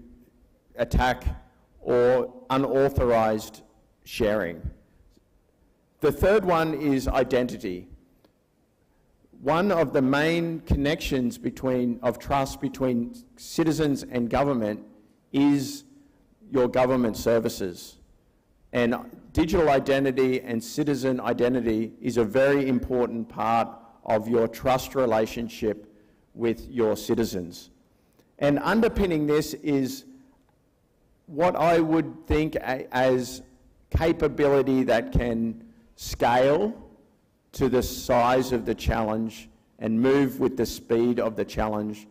attack or unauthorized sharing. The third one is identity. One of the main connections of trust between citizens and government is your government services. And digital identity and citizen identity is a very important part of your trust relationship with your citizens. And underpinning this is what I would think as capability that can scale to the size of the challenge and move with the speed of the challenge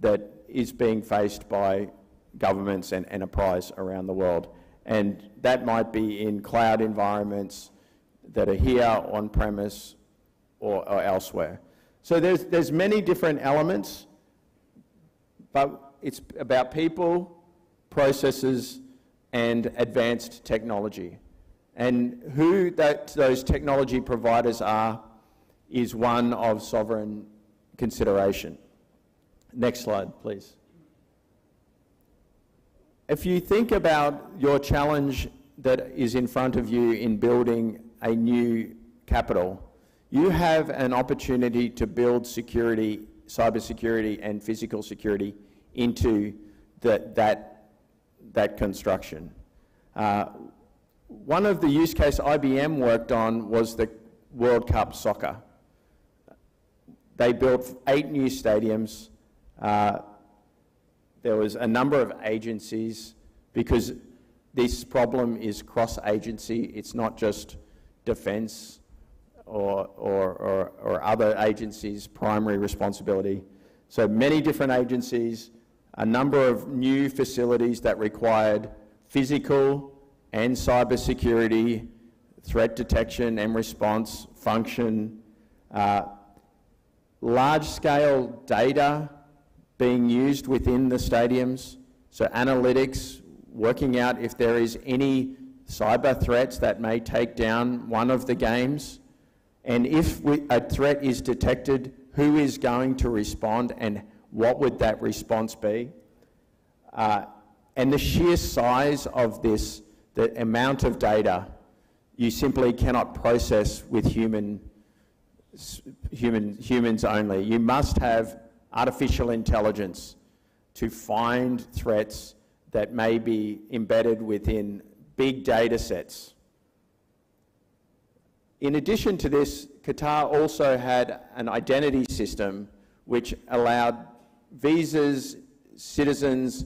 that is being faced by governments and enterprise around the world. And that might be in cloud environments that are here, on-premise, or elsewhere. So there's many different elements, but it's about people, processes, and advanced technology. And who those technology providers are is one of sovereign consideration. Next slide, please. If you think about your challenge that is in front of you in building a new capital, you have an opportunity to build security, cybersecurity and physical security into that construction. One of the use case IBM worked on was the World Cup soccer. They built 8 new stadiums. There was a number of agencies because this problem is cross-agency. It's not just defence or other agencies' primary responsibility. So many different agencies, a number of new facilities that required physical and cyber security, threat detection and response function, large-scale data being used within the stadiums, so analytics, working out if there is any cyber threats that may take down one of the games, and if a threat is detected, who is going to respond and what would that response be? And the sheer size of this, the amount of data, you simply cannot process with humans only. You must have artificial intelligence to find threats that may be embedded within big data sets. In addition to this, Qatar also had an identity system which allowed visas, citizens,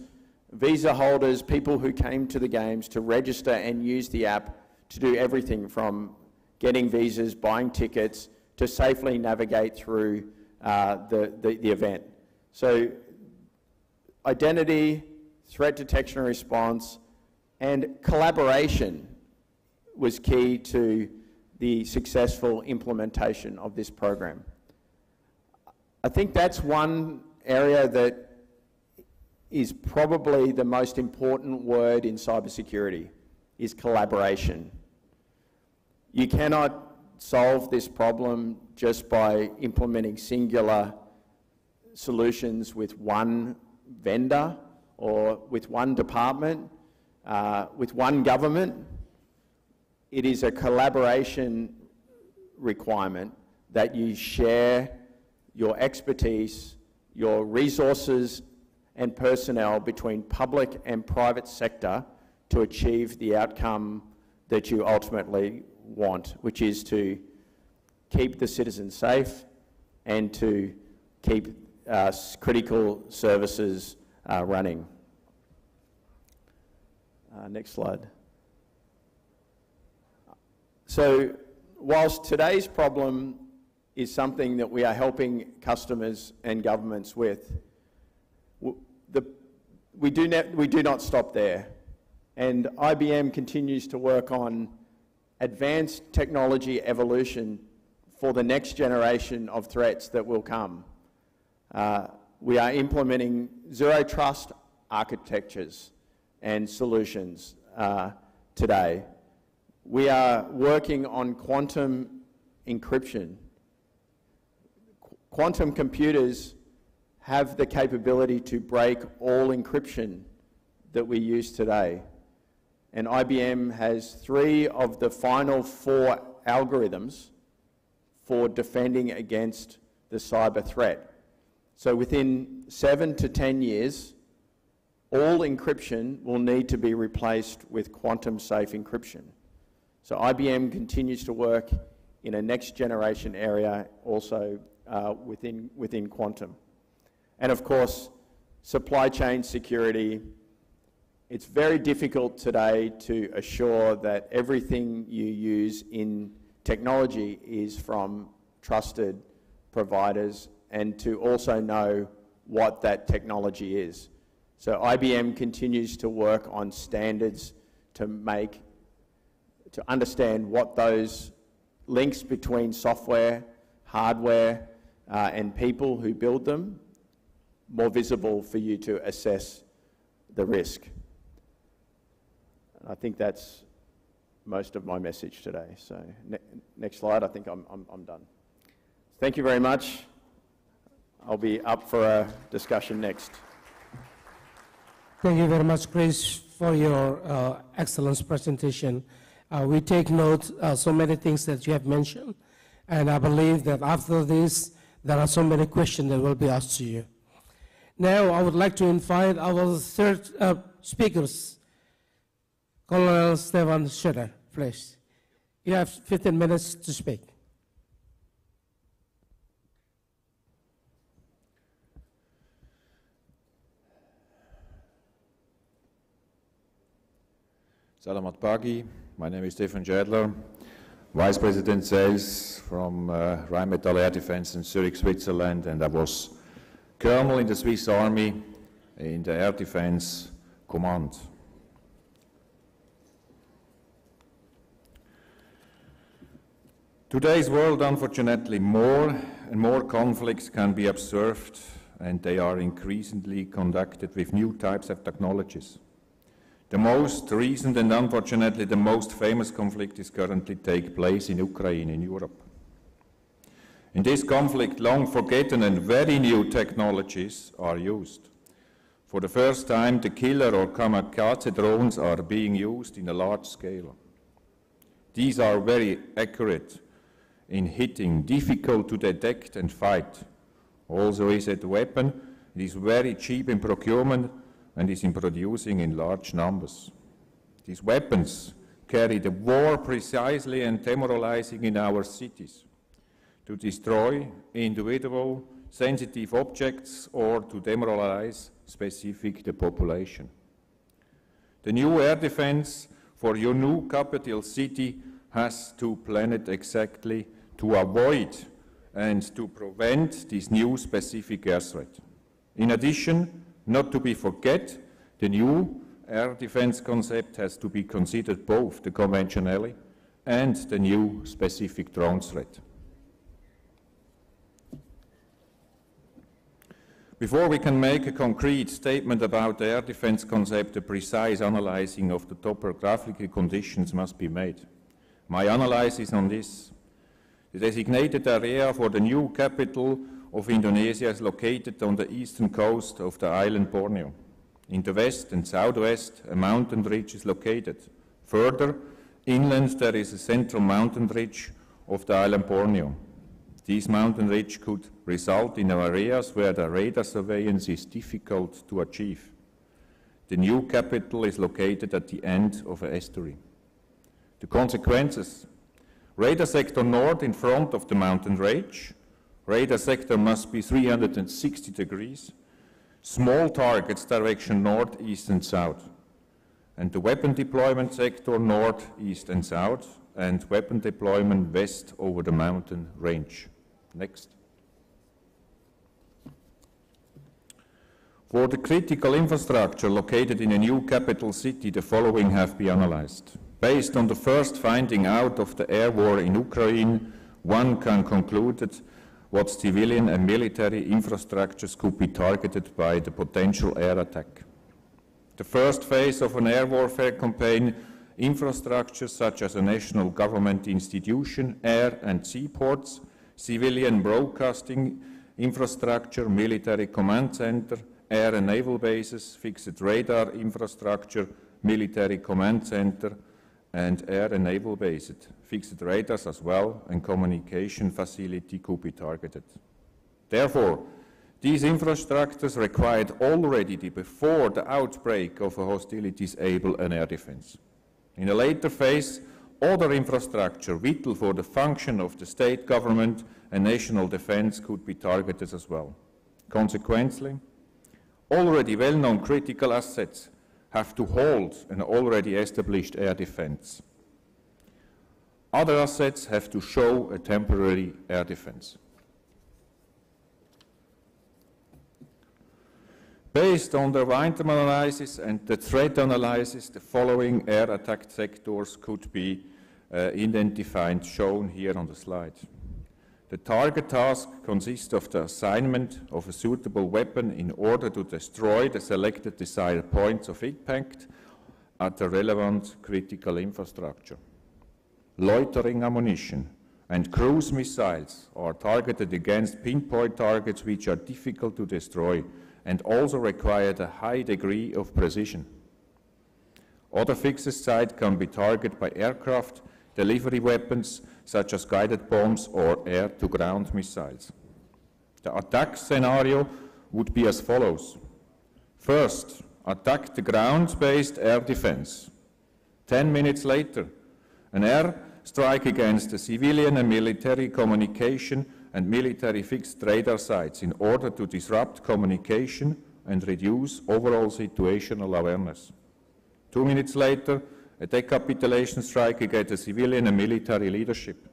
visa holders, people who came to the games to register and use the app to do everything from getting visas, buying tickets, to safely navigate through the event. So identity, threat detection and response, and collaboration was key to the successful implementation of this program. I think that's one area that is probably the most important word in cybersecurity, is collaboration. You cannot solve this problem just by implementing singular solutions with one vendor or with one department, with one government. It is a collaboration requirement that you share your expertise, your resources and personnel between public and private sector to achieve the outcome that you ultimately want, which is to keep the citizens safe and to keep critical services running. Next slide. So whilst today's problem is something that we are helping customers and governments with. We do not stop there, and IBM continues to work on advanced technology evolution for the next generation of threats that will come. We are implementing zero trust architectures and solutions today. We are working on quantum encryption. Quantum computers have the capability to break all encryption that we use today. And IBM has 3 of the final 4 algorithms for defending against the cyber threat. So within 7 to 10 years, all encryption will need to be replaced with quantum-safe encryption. So IBM continues to work in a next-generation area also within quantum. And of course, supply chain security. It's very difficult today to assure that everything you use in technology is from trusted providers, and to also know what that technology is. So IBM continues to work on standards to understand what those links between software, hardware, and people who build them more visible for you to assess the risk. I think that's most of my message today. So next slide, I think I'm done. Thank you very much. I'll be up for a discussion next. Thank you very much, Chris, for your excellent presentation. We take note of so many things that you have mentioned, and I believe that after this, there are so many questions that will be asked to you. Now, I would like to invite our third speakers, Colonel Stefan Schroeder, please. You have 15 minutes to speak. Selamat pagi. My name is Stefan Schroeder, Vice President Sales from Rheinmetall Air Defense in Zurich, Switzerland, and I was Colonel in the Swiss Army in the Air Defense Command. Today's world, unfortunately, more and more conflicts can be observed, and they are increasingly conducted with new types of technologies. The most recent and unfortunately the most famous conflict is currently taking place in Ukraine, in Europe. In this conflict, long forgotten and very new technologies are used. For the first time, the killer or kamikaze drones are being used in a large scale. These are very accurate in hitting, difficult to detect and fight. Also is it a weapon, it is very cheap in procurement and is in producing in large numbers. These weapons carry the war precisely and demoralizing in our cities to destroy individual sensitive objects or to demoralize specific the population. The new air defense for your new capital city has to plan it exactly to avoid and to prevent this new specific air threat. In addition, not to be forget, the new air defense concept has to be considered both the conventional and the new specific drone threat. Before we can make a concrete statement about the air defense concept, a precise analyzing of the topographical conditions must be made. My analysis on this: the designated area for the new capital of Indonesia is located on the eastern coast of the island Borneo. In the west and southwest, a mountain ridge is located. Further inland, there is a central mountain ridge of the island Borneo. This mountain ridge could result in areas where the radar surveillance is difficult to achieve. The new capital is located at the end of an estuary. The consequences: radar sector north in front of the mountain ridge. Radar sector must be 360 degrees. Small targets direction north, east and south. And the weapon deployment sector north, east and south, and weapon deployment west over the mountain range. Next. For the critical infrastructure located in a new capital city, the following have been analyzed. Based on the first finding out of the air war in Ukraine, one can conclude that what civilian and military infrastructures could be targeted by the potential air attack. The first phase of an air warfare campaign, infrastructures such as a national government institution, air and seaports, civilian broadcasting infrastructure, military command center, air and naval bases, fixed radar infrastructure, military command center, and air and naval bases, fixed radars as well, and communication facility could be targeted. Therefore, these infrastructures required already before the outbreak of a hostilities able an air defense. In a later phase, other infrastructure vital for the function of the state government and national defense could be targeted as well. Consequently, already well-known critical assets have to hold an already established air defense. Other assets have to show a temporary air defense. Based on the Weintraub analysis and the threat analysis, the following air attack sectors could be identified, shown here on the slide. The target task consists of the assignment of a suitable weapon in order to destroy the selected desired points of impact at the relevant critical infrastructure. Loitering ammunition and cruise missiles are targeted against pinpoint targets which are difficult to destroy and also require a high degree of precision. Other fixed sites can be targeted by aircraft, delivery weapons, such as guided bombs or air-to-ground missiles. The attack scenario would be as follows. First, attack the ground-based air defense. 10 minutes later, an air strike against the civilian and military communication and military fixed radar sites in order to disrupt communication and reduce overall situational awareness. 2 minutes later, a decapitulation strike against the civilian and military leadership.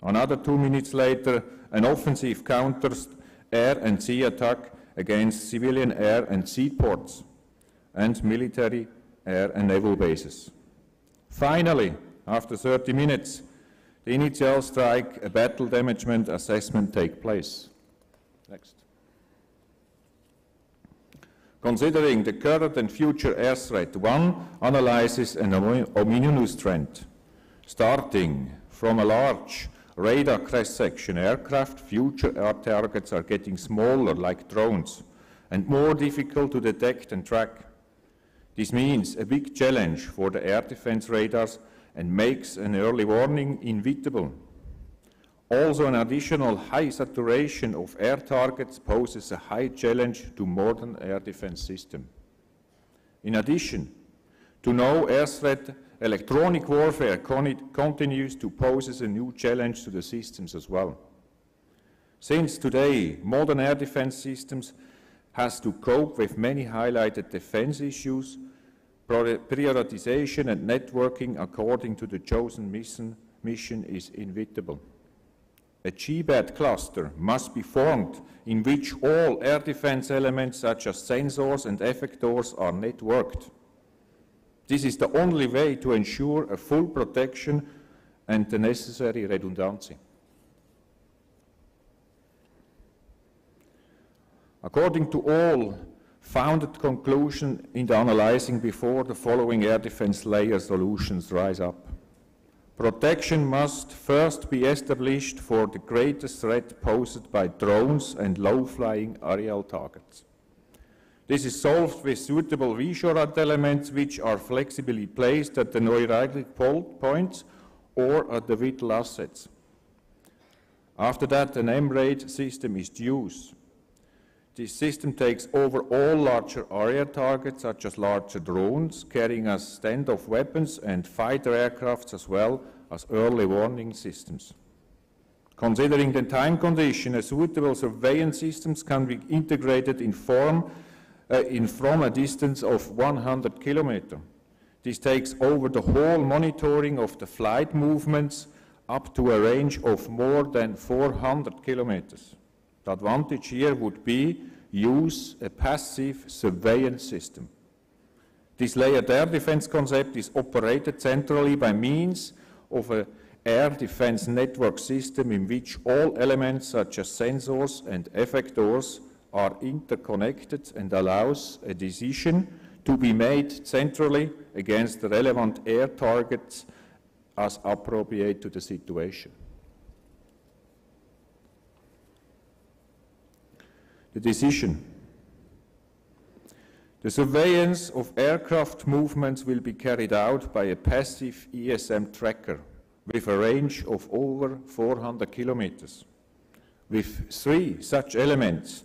Another 2 minutes later, an offensive counter air and sea attack against civilian air and seaports and military air and naval bases. Finally, after 30 minutes, the initial strike, a battle damagement assessment takes place. Next. Considering the current and future air threat, one analyzes an ominous trend. Starting from a large radar cross-section aircraft, future air targets are getting smaller, like drones, and more difficult to detect and track. This means a big challenge for the air defense radars and makes an early warning inevitable. Also, an additional high saturation of air targets poses a high challenge to modern air defense systems. In addition, to no air threat, electronic warfare continues to pose a new challenge to the systems as well. Since today, modern air defense systems has to cope with many highlighted defense issues, prioritization and networking according to the chosen mission is inevitable. A GBAD cluster must be formed in which all air defense elements such as sensors and effectors are networked. This is the only way to ensure a full protection and the necessary redundancy. According to all founded conclusions in the analyzing before, the following air defense layer solutions rise up. Protection must first be established for the greatest threat posed by drones and low-flying aerial targets. This is solved with suitable VSHORAD elements which are flexibly placed at the neuralgic points or at the vital assets. After that, an MRAID system is used. This system takes over all larger area targets, such as larger drones, carrying as standoff weapons and fighter aircrafts, as well as early warning systems. Considering the time condition, a suitable surveillance systems can be integrated from a distance of 100 kilometers. This takes over the whole monitoring of the flight movements up to a range of more than 400 kilometers. The advantage here would be use a passive surveillance system. This layered air defense concept is operated centrally by means of an air defense network system in which all elements such as sensors and effectors are interconnected and allows a decision to be made centrally against the relevant air targets as appropriate to the situation. The decision. The surveillance of aircraft movements will be carried out by a passive ESM tracker with a range of over 400 kilometers. With 3 such elements,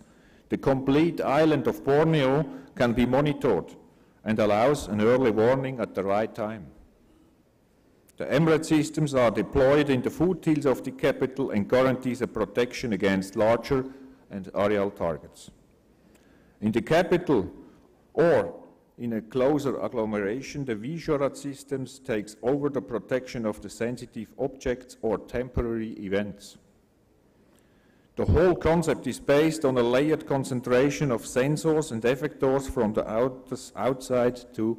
the complete island of Borneo can be monitored and allows an early warning at the right time. The Emirates systems are deployed in the foothills of the capital and guarantees a protection against larger and aerial targets. In the capital or in a closer agglomeration, the VSHORAD systems takes over the protection of the sensitive objects or temporary events. The whole concept is based on a layered concentration of sensors and effectors from the outside to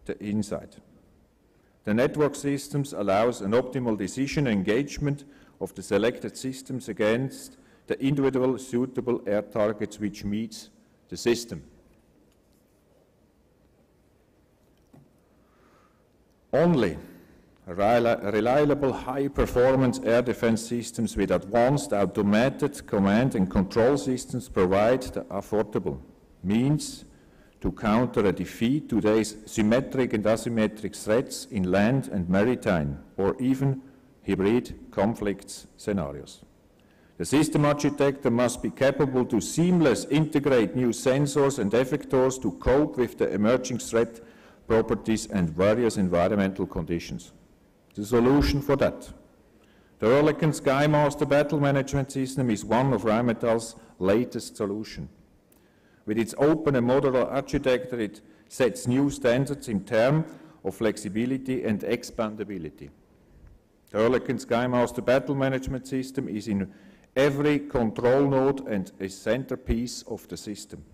the inside. The network systems allows an optimal decision engagement of the selected systems against the individual suitable air targets which meets the system. Only reliable high-performance air defense systems with advanced automated command and control systems provide the affordable means to counter and defeat today's symmetric and asymmetric threats in land and maritime, or even hybrid conflicts scenarios. The system architecture must be capable to seamlessly integrate new sensors and effectors to cope with the emerging threat properties and various environmental conditions. The solution for that. The Oerlikon SkyMaster battle management system is one of Rheinmetall's latest solutions. With its open and modular architecture, it sets new standards in terms of flexibility and expandability. The Oerlikon SkyMaster battle management system is in every control node and a centerpiece of the system.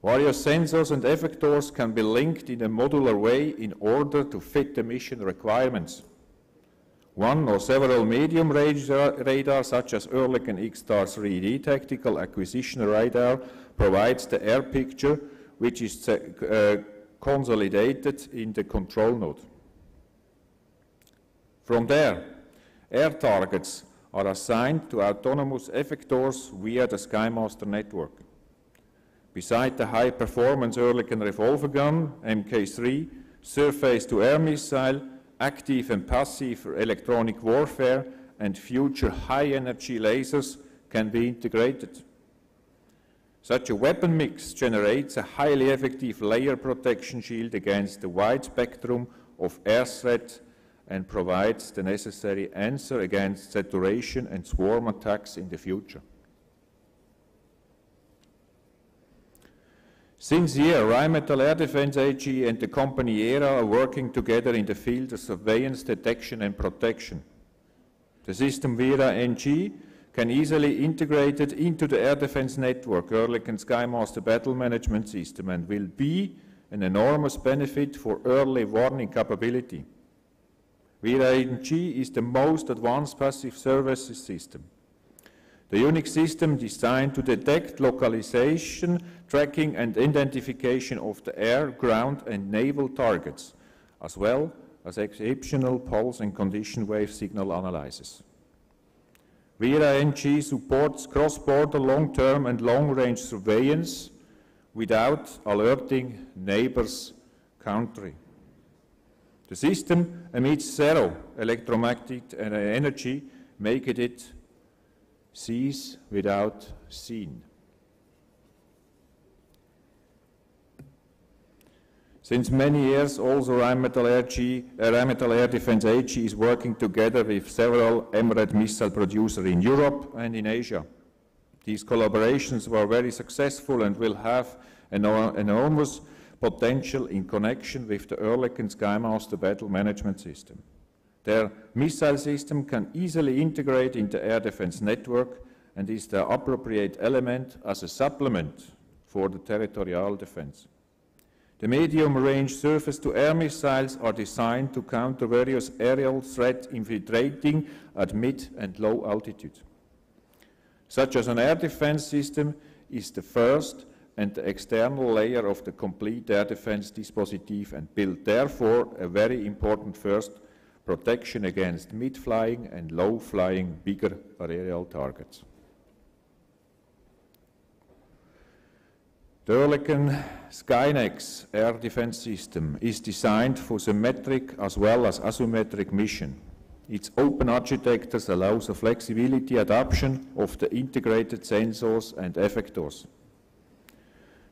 Various sensors and effectors can be linked in a modular way in order to fit the mission requirements. One or several medium-range radars, such as Oerlikon X-Star 3D Tactical Acquisition Radar, provides the air picture, which is consolidated in the control node. From there, air targets are assigned to autonomous effectors via the SkyMaster network. Beside the high-performance Oerlikon revolver gun, Mk3, surface-to-air missile, active and passive electronic warfare, and future high-energy lasers can be integrated. Such a weapon mix generates a highly effective layer protection shield against the wide spectrum of air threat and provides the necessary answer against saturation and swarm attacks in the future. Since year, Rheinmetall Air Defense AG and the company ERA are working together in the field of surveillance, detection and protection. The system VERA NG can easily integrate it into the air defense network, Oerlikon SkyMaster battle management system, and will be an enormous benefit for early warning capability. VERA NG is the most advanced passive services system. The Unix system designed to detect localization, tracking and identification of the air, ground and naval targets, as well as exceptional pulse and condition wave signal analysis. VERA NG supports cross-border long-term and long-range surveillance without alerting neighbors' country. The system emits zero electromagnetic energy, making it sees without seen. Since many years, also Rheinmetall Air Defense AG is working together with several Emirates missile producers in Europe and in Asia. These collaborations were very successful and will have enormous potential in connection with the Oerlikon SkyMaster battle management system. Their missile system can easily integrate into air defense network and is the appropriate element as a supplement for the territorial defense. The medium-range surface-to-air missiles are designed to counter various aerial threats infiltrating at mid and low altitude. Such as an air defense system is the first and the external layer of the complete air defense dispositif and built therefore a very important first protection against mid-flying and low-flying bigger aerial targets. The Oerlikon Skynex air defense system is designed for symmetric as well as asymmetric mission. Its open architecture allows a flexibility adoption of the integrated sensors and effectors.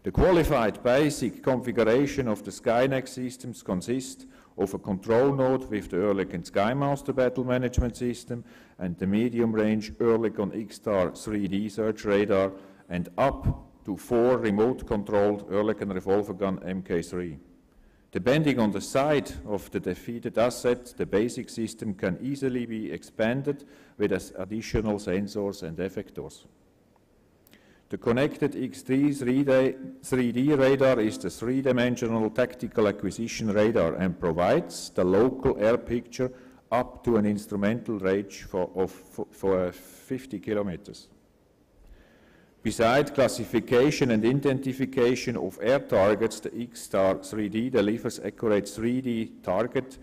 The qualified basic configuration of the Skynex systems consists of a control node with the Oerlikon SkyMaster battle management system and the medium-range Oerlikon X-Star 3D search radar and up to 4 remote-controlled Oerlikon revolver gun Mk3. Depending on the site of the defeated asset, the basic system can easily be expanded with additional sensors and effectors. The connected X3 3D radar is the three-dimensional tactical acquisition radar and provides the local air picture up to an instrumental range for 50 kilometers. Besides classification and identification of air targets, the X-Star 3D delivers accurate 3D target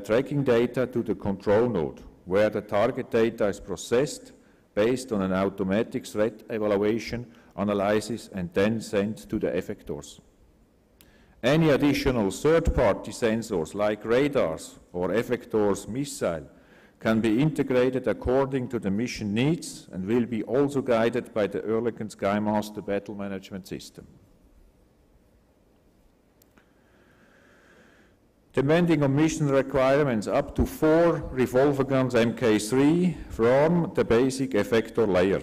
tracking data to the control node, where the target data is processed based on an automatic threat evaluation analysis and then sent to the effectors. Any additional third-party sensors like radars or effectors missile can be integrated according to the mission needs and will be also guided by the Oerlikon SkyMaster battle management system. Depending on mission requirements, up to 4 revolver guns Mk3 form the basic effector layer.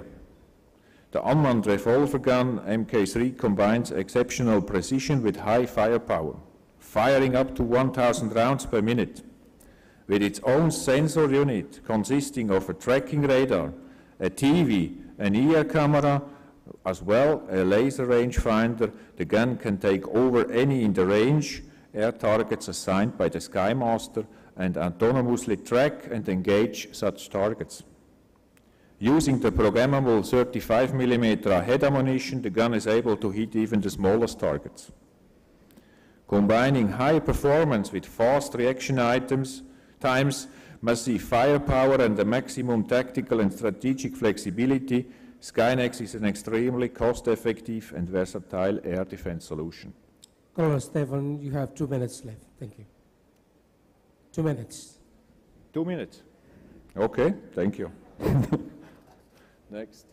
The unmanned revolver gun Mk3 combines exceptional precision with high firepower, firing up to 1,000 rounds per minute. With its own sensor unit consisting of a tracking radar, a TV, an ear camera, as well as a laser rangefinder, the gun can take over any in the range air targets assigned by the SkyMaster and autonomously track and engage such targets. Using the programmable 35mm head ammunition, the gun is able to hit even the smallest targets. Combining high performance with fast reaction times, massive firepower and the maximum tactical and strategic flexibility, Skynex is an extremely cost-effective and versatile air defense solution. Colonel Stefan, you have 2 minutes left. Thank you. 2 minutes. 2 minutes. Okay, thank you. Next.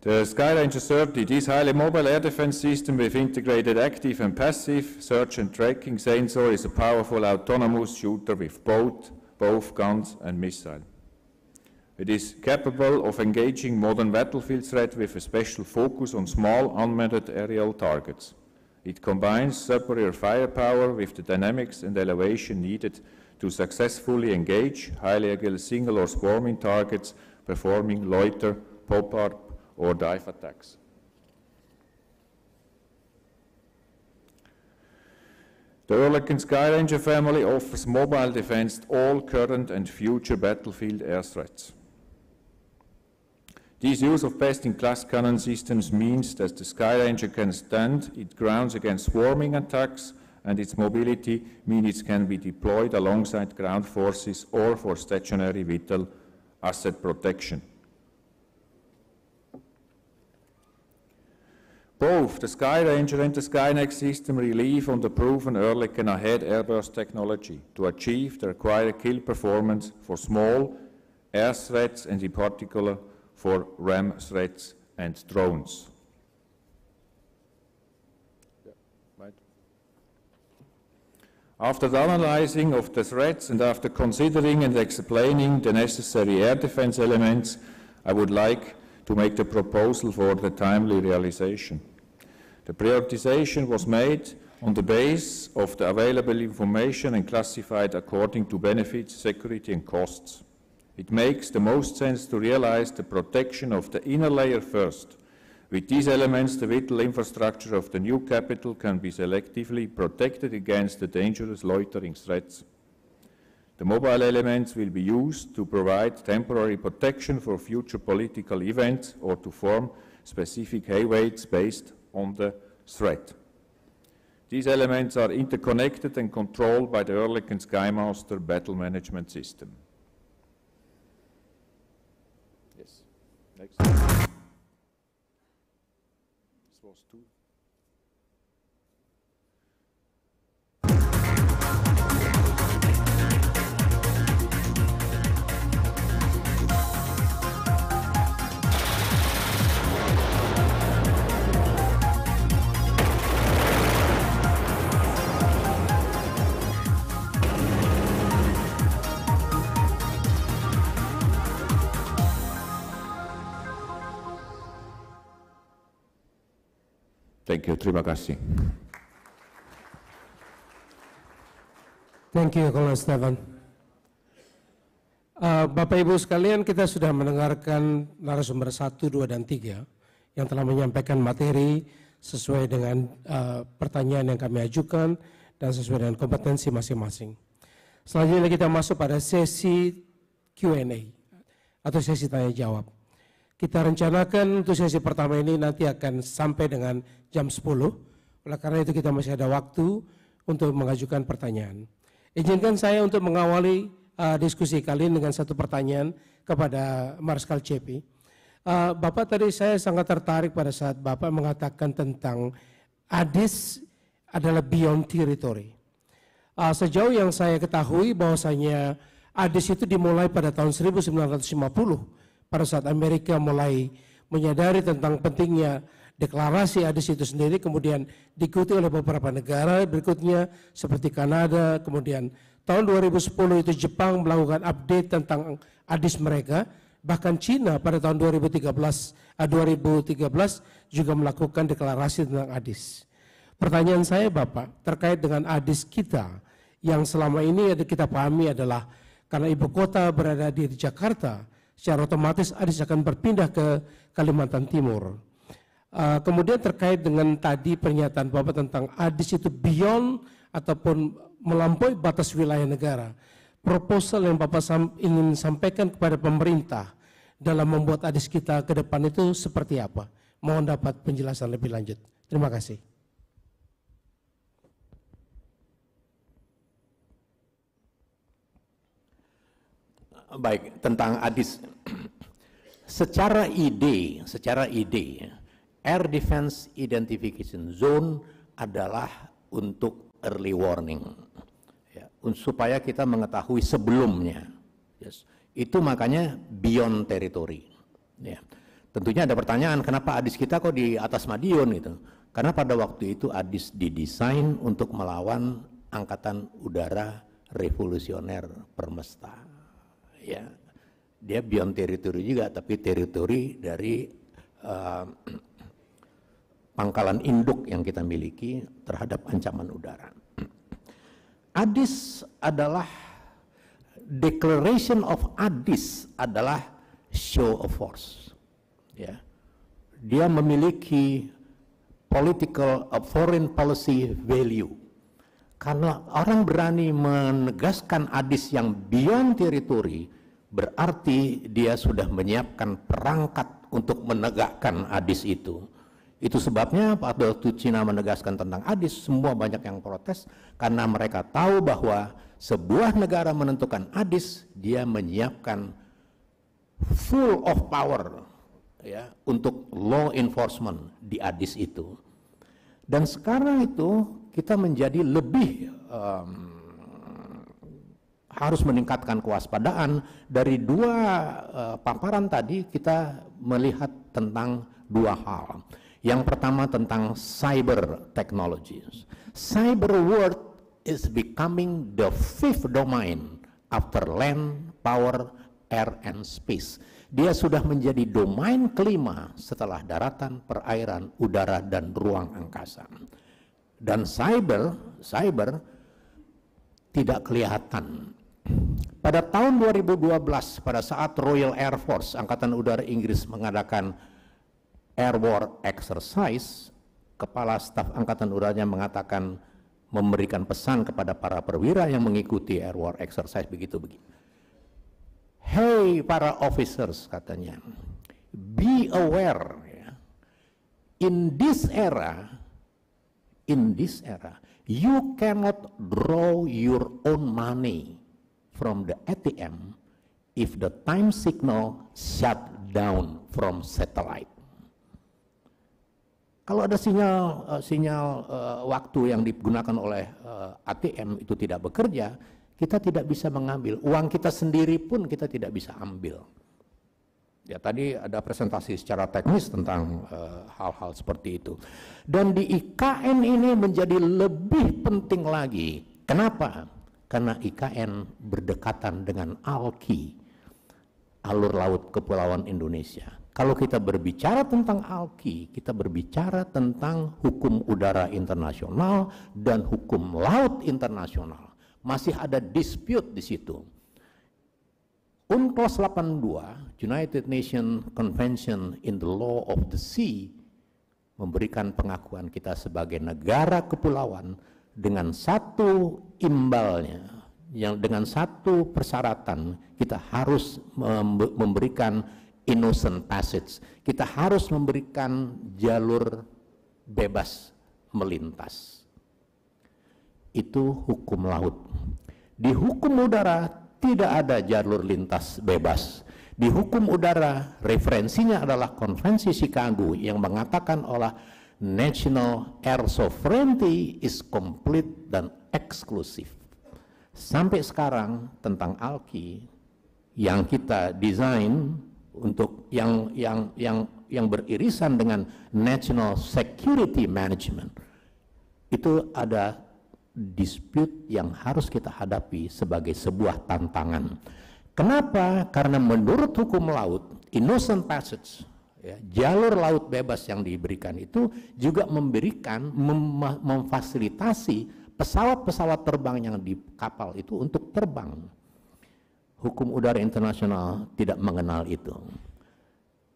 The Skyranger 30, this highly mobile air defense system with integrated active and passive search and tracking sensor is a powerful autonomous shooter with both guns and missile. It is capable of engaging modern battlefield threat with a special focus on small unmanned aerial targets. It combines superior firepower with the dynamics and elevation needed to successfully engage highly agile single or swarming targets performing loiter, pop-up, or dive attacks. The Oerlikon Skyranger family offers mobile defense to all current and future battlefield air threats. This use of best-in-class cannon systems means that the Skyranger can stand its grounds against swarming attacks, and its mobility means it can be deployed alongside ground forces or for stationary vital asset protection. Both the Skyranger and the Skynex system rely on the proven Oerlikon AHEAD airburst technology to achieve the required kill performance for small air threats and in particular for RAM threats and drones. After the analyzing of the threats and after considering and explaining the necessary air defense elements, I would like to make the proposal for the timely realization. The prioritization was made on the basis of the available information and classified according to benefits, security and costs. It makes the most sense to realize the protection of the inner layer first. With these elements, the vital infrastructure of the new capital can be selectively protected against the dangerous loitering threats. The mobile elements will be used to provide temporary protection for future political events or to form specific hayways based on the threat. These elements are interconnected and controlled by the Oerlikon Skymaster battle management system. Yes. Next. This was two. Thank you, terima kasih. Thank you, Kolonel Stefan. Bapak Ibu sekalian, kita sudah mendengarkan narasumber 1, 2, dan 3 yang telah menyampaikan materi sesuai dengan pertanyaan yang kami ajukan dan sesuai dengan kompetensi masing-masing. Selanjutnya kita masuk pada sesi Q&A atau sesi tanya jawab. Kita rencanakan untuk sesi pertama ini nanti akan sampai dengan jam 10. Oleh karena itu kita masih ada waktu untuk mengajukan pertanyaan. Izinkan saya untuk mengawali diskusi kali ini dengan satu pertanyaan kepada Marskal CP. Bapak tadi saya sangat tertarik pada saat Bapak mengatakan tentang ADIS adalah beyond territory. Sejauh yang saya ketahui bahwasanya ADIS itu dimulai pada tahun 1950 pada saat Amerika mulai menyadari tentang pentingnya deklarasi ADIS itu sendiri, kemudian diikuti oleh beberapa negara berikutnya seperti Kanada, kemudian tahun 2010 itu Jepang melakukan update tentang ADIS mereka, bahkan Cina pada tahun 2013 juga melakukan deklarasi tentang ADIS. Pertanyaan saya Bapak terkait dengan ADIS kita yang selama ini kita pahami adalah karena ibu kota berada di Jakarta, secara otomatis ADIS akan berpindah ke Kalimantan Timur. Kemudian terkait dengan tadi pernyataan Bapak tentang ADIS itu beyond ataupun melampaui batas wilayah negara. Proposal yang Bapak ingin sampaikan kepada pemerintah dalam membuat ADIS kita ke depan itu seperti apa? Mohon dapat penjelasan lebih lanjut. Terima kasih. Baik, tentang ADIS. Secara ide, Air Defense Identification Zone adalah untuk early warning, ya, supaya kita mengetahui sebelumnya. Yes. Itu makanya beyond territory. Ya. Tentunya ada pertanyaan, kenapa ADIS kita kok di atas Madiun gitu? Karena pada waktu itu ADIS didesain untuk melawan Angkatan Udara Revolusioner Permesta. Ya, dia beyond teritori juga, tapi teritori dari pangkalan induk yang kita miliki terhadap ancaman udara. ADIS adalah declaration of ADIS adalah show of force. Ya, dia memiliki political foreign policy value. Karena orang berani menegaskan ADIS yang beyond territory, berarti dia sudah menyiapkan perangkat untuk menegakkan ADIS itu. Itu sebabnya pada waktu Cina menegaskan tentang ADIS, semua banyak yang protes karena mereka tahu bahwa sebuah negara menentukan ADIS, dia menyiapkan full of power ya untuk law enforcement di ADIS itu. Dan sekarang itu kita menjadi lebih harus meningkatkan kewaspadaan. Dari dua paparan tadi kita melihat tentang dua hal. Yang pertama tentang cyber technologies. Cyber world is becoming the fifth domain after land, power, Air and Space. Dia sudah menjadi domain kelima setelah daratan, perairan, udara, dan ruang angkasa. Dan cyber tidak kelihatan. Pada tahun 2012, pada saat Royal Air Force, Angkatan Udara Inggris mengadakan Air War Exercise, Kepala Staf Angkatan Udaranya mengatakan, memberikan pesan kepada para perwira yang mengikuti Air War Exercise begini. Hey para officers, katanya, be aware, ya. In this era, you cannot draw your own money from the ATM if the time signal shut down from satellite. Kalau ada sinyal waktu yang digunakan oleh ATM itu tidak bekerja, kita tidak bisa mengambil. Uang kita sendiri pun kita tidak bisa ambil. Ya, tadi ada presentasi secara teknis tentang hal-hal seperti itu. Dan di IKN ini menjadi lebih penting lagi. Kenapa? Karena IKN berdekatan dengan ALKI, Alur Laut Kepulauan Indonesia. Kalau kita berbicara tentang ALKI, kita berbicara tentang hukum udara internasional dan hukum laut internasional. Masih ada dispute di situ. UNCLOS 82, United Nations Convention in the Law of the Sea, memberikan pengakuan kita sebagai negara kepulauan dengan satu imbalnya, yang dengan satu persyaratan, kita harus memberikan innocent passage, kita harus memberikan jalur bebas melintas. Itu hukum laut. Di hukum udara tidak ada jalur lintas bebas. Di hukum udara referensinya adalah Konvensi Chicago yang mengatakan oleh National Air Sovereignty is complete dan eksklusif. Sampai sekarang tentang ALKI yang kita desain untuk yang beririsan dengan National Security Management, itu ada dispute yang harus kita hadapi sebagai sebuah tantangan. Kenapa? Karena menurut hukum laut, innocent passage, ya, jalur laut bebas yang diberikan itu juga memfasilitasi pesawat-pesawat terbang yang di kapal itu untuk terbang. Hukum udara internasional tidak mengenal itu.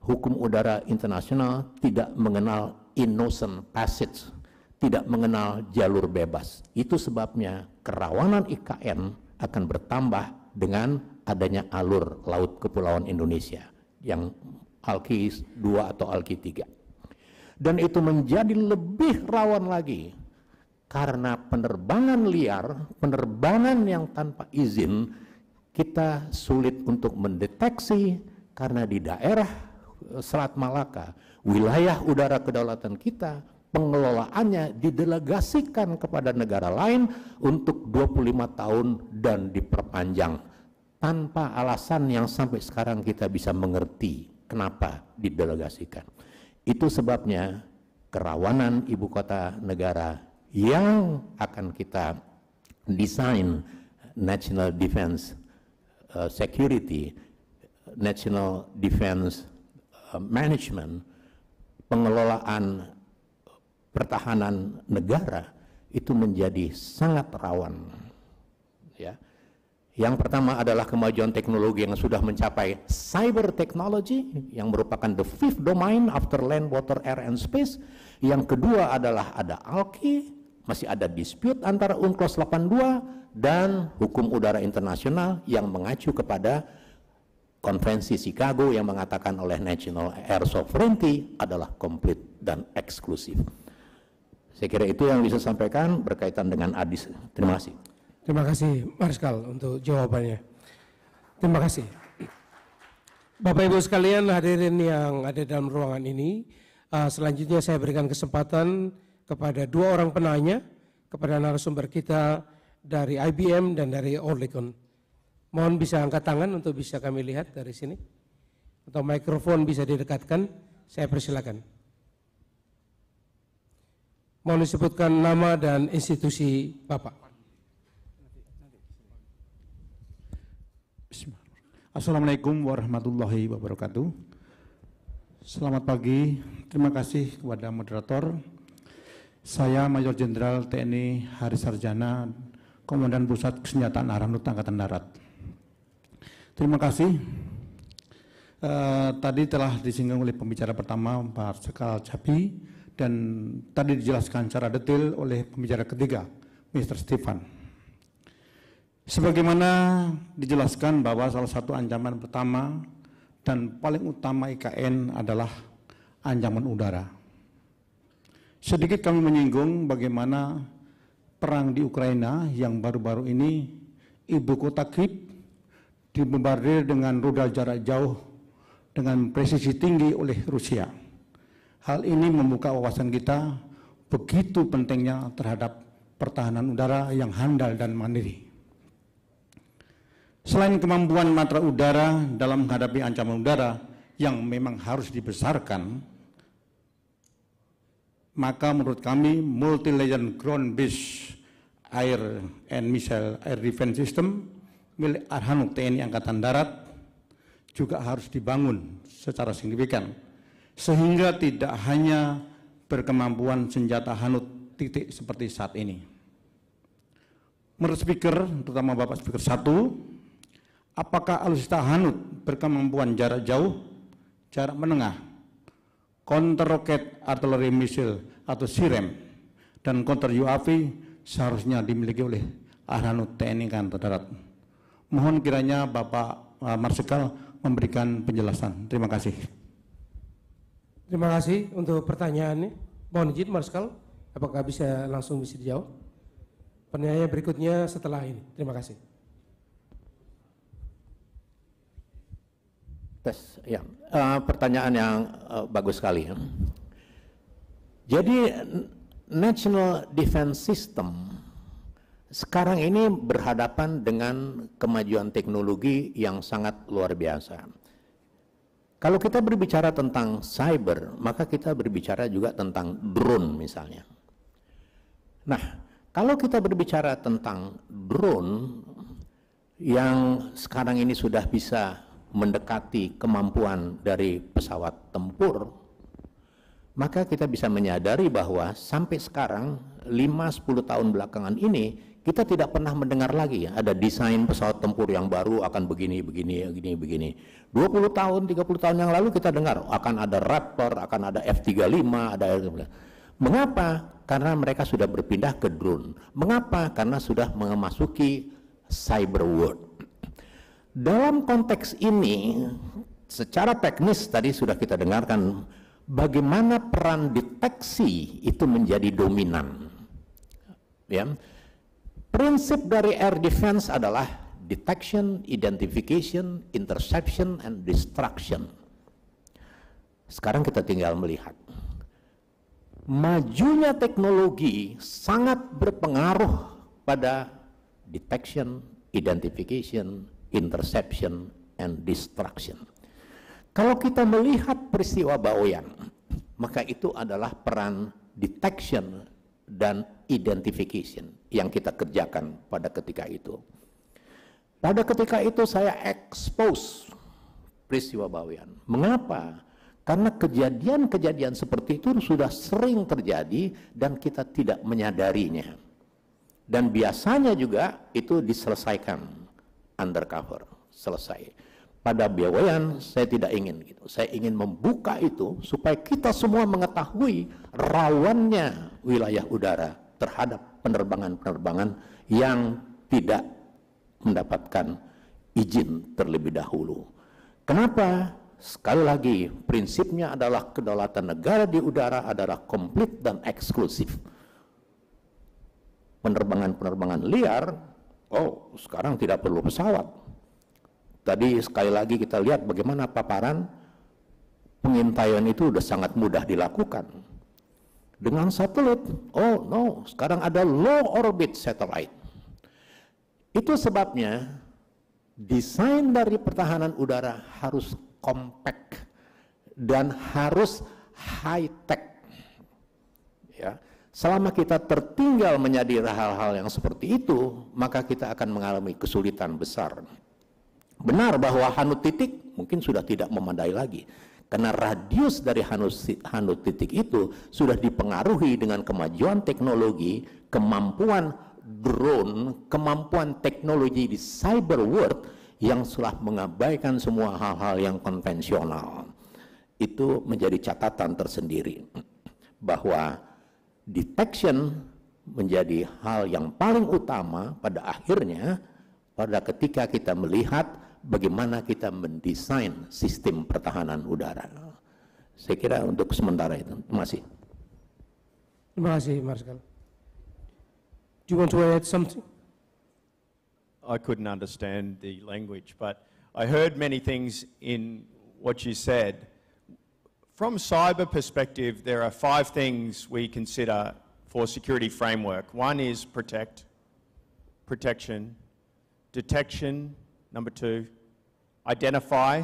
Hukum udara internasional tidak mengenal innocent passage, tidak mengenal jalur bebas. Itu sebabnya kerawanan IKN akan bertambah dengan adanya alur laut kepulauan Indonesia yang ALKI 2 atau ALKI 3. Dan itu menjadi lebih rawan lagi karena penerbangan liar, penerbangan yang tanpa izin, kita sulit untuk mendeteksi karena di daerah Selat Malaka, wilayah udara kedaulatan kita, pengelolaannya didelegasikan kepada negara lain untuk 25 tahun dan diperpanjang tanpa alasan yang sampai sekarang kita bisa mengerti kenapa didelegasikan. Itu sebabnya kerawanan ibu kota negara yang akan kita desain National Defense Security, National Defense Management, pengelolaan pertahanan negara itu menjadi sangat rawan. Ya. Yang pertama adalah kemajuan teknologi yang sudah mencapai cyber technology yang merupakan the fifth domain after land, water, air, and space. Yang kedua adalah ada ALKI, masih ada dispute antara UNCLOS 82 dan hukum udara internasional yang mengacu kepada Konvensi Chicago yang mengatakan oleh National Air Sovereignty adalah komplit dan eksklusif. Saya kira itu yang bisa sampaikan berkaitan dengan ADIS. Terima kasih. Terima kasih Marskal untuk jawabannya. Terima kasih. Bapak Ibu sekalian hadirin yang ada dalam ruangan ini, selanjutnya saya berikan kesempatan kepada dua orang penanya, kepada narasumber kita dari IBM dan dari Oerlikon. Mohon bisa angkat tangan untuk bisa kami lihat dari sini. Atau mikrofon bisa didekatkan, saya persilakan. Mohon disebutkan nama dan institusi Bapak. Assalamualaikum warahmatullahi wabarakatuh. Selamat pagi, terima kasih kepada moderator. Saya Mayor Jenderal TNI Haris Sarjana, Komandan Pusat Kesenjataan Arhanud Angkatan Darat. Terima kasih. Tadi telah disinggung oleh pembicara pertama Pak Marsikal Jabi, dan tadi dijelaskan secara detail oleh pembicara ketiga, Mr. Stefan. Sebagaimana dijelaskan bahwa salah satu ancaman pertama dan paling utama IKN adalah ancaman udara. Sedikit kami menyinggung bagaimana perang di Ukraina yang baru-baru ini ibu kota Kyiv dibombardir dengan rudal jarak jauh dengan presisi tinggi oleh Rusia. Hal ini membuka wawasan kita begitu pentingnya terhadap pertahanan udara yang handal dan mandiri. Selain kemampuan matra udara dalam menghadapi ancaman udara yang memang harus dibesarkan, maka menurut kami multi-layer ground-based air and missile air defense system milik Arhanud TNI Angkatan Darat juga harus dibangun secara signifikan, sehingga tidak hanya berkemampuan senjata Hanut titik seperti saat ini. Menurut speaker, terutama Bapak Speaker 1, apakah alutsista Hanut berkemampuan jarak jauh, jarak menengah, counter rocket artillery missile atau SIREM, dan counter UAV seharusnya dimiliki oleh Arhanud TNI Angkatan Darat? Mohon kiranya Bapak Marsikal memberikan penjelasan. Terima kasih. Terima kasih untuk pertanyaannya. Mohon izin Marsikal, apakah bisa langsung dijawab? Pertanyaan berikutnya setelah ini. Terima kasih. Tes, ya, pertanyaan yang bagus sekali. Ya. Jadi National Defense System sekarang ini berhadapan dengan kemajuan teknologi yang sangat luar biasa. Kalau kita berbicara tentang cyber, maka kita berbicara juga tentang drone misalnya. Nah, kalau kita berbicara tentang drone yang sekarang ini sudah bisa mendekati kemampuan dari pesawat tempur, maka kita bisa menyadari bahwa sampai sekarang 5-10 tahun belakangan ini kita tidak pernah mendengar lagi ya, ada desain pesawat tempur yang baru akan begini. 20 tahun, 30 tahun yang lalu kita dengar akan ada Raptor, akan ada F-35, ada. Mengapa? Karena mereka sudah berpindah ke drone. Mengapa? Karena sudah memasuki cyber world. Dalam konteks ini, secara teknis tadi sudah kita dengarkan bagaimana peran deteksi itu menjadi dominan. Ya. Prinsip dari air defense adalah detection, identification, interception, and destruction. Sekarang kita tinggal melihat. Majunya teknologi sangat berpengaruh pada detection, identification, interception, and destruction. Kalau kita melihat peristiwa Baoyan, maka itu adalah peran detection dan identification yang kita kerjakan pada ketika itu. Pada ketika itu saya expose peristiwa Baoyan. Mengapa? Karena kejadian-kejadian seperti itu sudah sering terjadi dan kita tidak menyadarinya. Dan biasanya juga itu diselesaikan undercover, selesai. Pada Baoyan saya tidak ingin gitu. Saya ingin membuka itu supaya kita semua mengetahui rawannya wilayah udara terhadap penerbangan-penerbangan yang tidak mendapatkan izin terlebih dahulu. Kenapa? Sekali lagi, prinsipnya adalah kedaulatan negara di udara adalah komplit dan eksklusif. Penerbangan-penerbangan liar, oh sekarang tidak perlu pesawat. Tadi sekali lagi kita lihat bagaimana paparan pengintaian itu sudah sangat mudah dilakukan. Dengan satelit, oh no, sekarang ada low orbit satellite. Itu sebabnya desain dari pertahanan udara harus compact dan harus high tech. Ya. Selama kita tertinggal menyadari hal-hal yang seperti itu, maka kita akan mengalami kesulitan besar. benar bahwa hanut titik mungkin sudah tidak memadai lagi. Karena radius dari hanut titik itu sudah dipengaruhi dengan kemajuan teknologi, kemampuan drone, kemampuan teknologi di cyber world yang sudah mengabaikan semua hal-hal yang konvensional. Itu menjadi catatan tersendiri bahwa detection menjadi hal yang paling utama pada akhirnya pada ketika kita melihat bagaimana kita mendesain sistem pertahanan udara. Saya kira untuk sementara itu. Terima kasih. Terima kasih, Marskal. Do you want to add something? I couldn't understand the language, but I heard many things in what you said. From cyber perspective, there are 5 things we consider for security framework. One is protection, detection, number 2, identify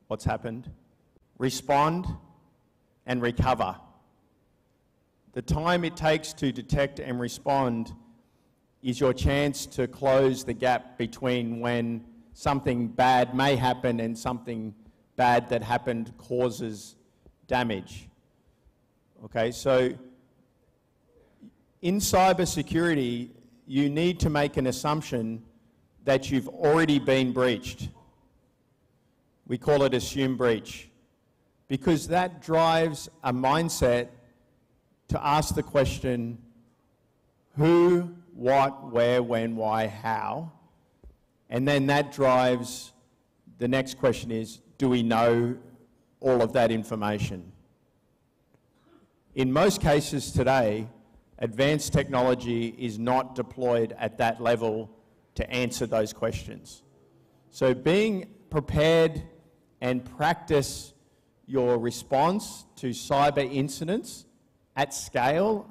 what's happened, respond, and recover. The time it takes to detect and respond is your chance to close the gap between when something bad may happen and something bad that happened causes damage. Okay, so in cybersecurity, you need to make an assumption that you've already been breached. We call it assumed breach, because that drives a mindset to ask the question, who, what, where, when, why, how, and then that drives, the next question is, do we know all of that information? In most cases today, advanced technology is not deployed at that level to answer those questions. So being prepared and practice your response to cyber incidents at scale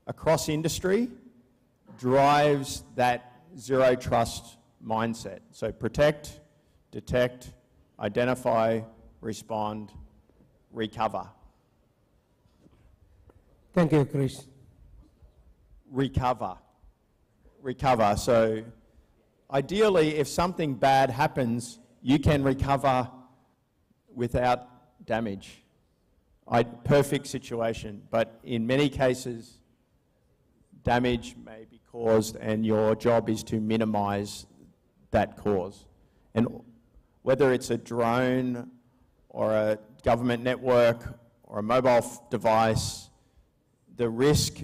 across industry drives that zero trust mindset. So protect, detect, identify, respond, recover. Thank you, Chris. Recover. So ideally, if something bad happens, you can recover without damage. Perfect situation, but in many cases, damage may be caused and your job is to minimize that cause. And whether it's a drone or a government network or a mobile device, the risk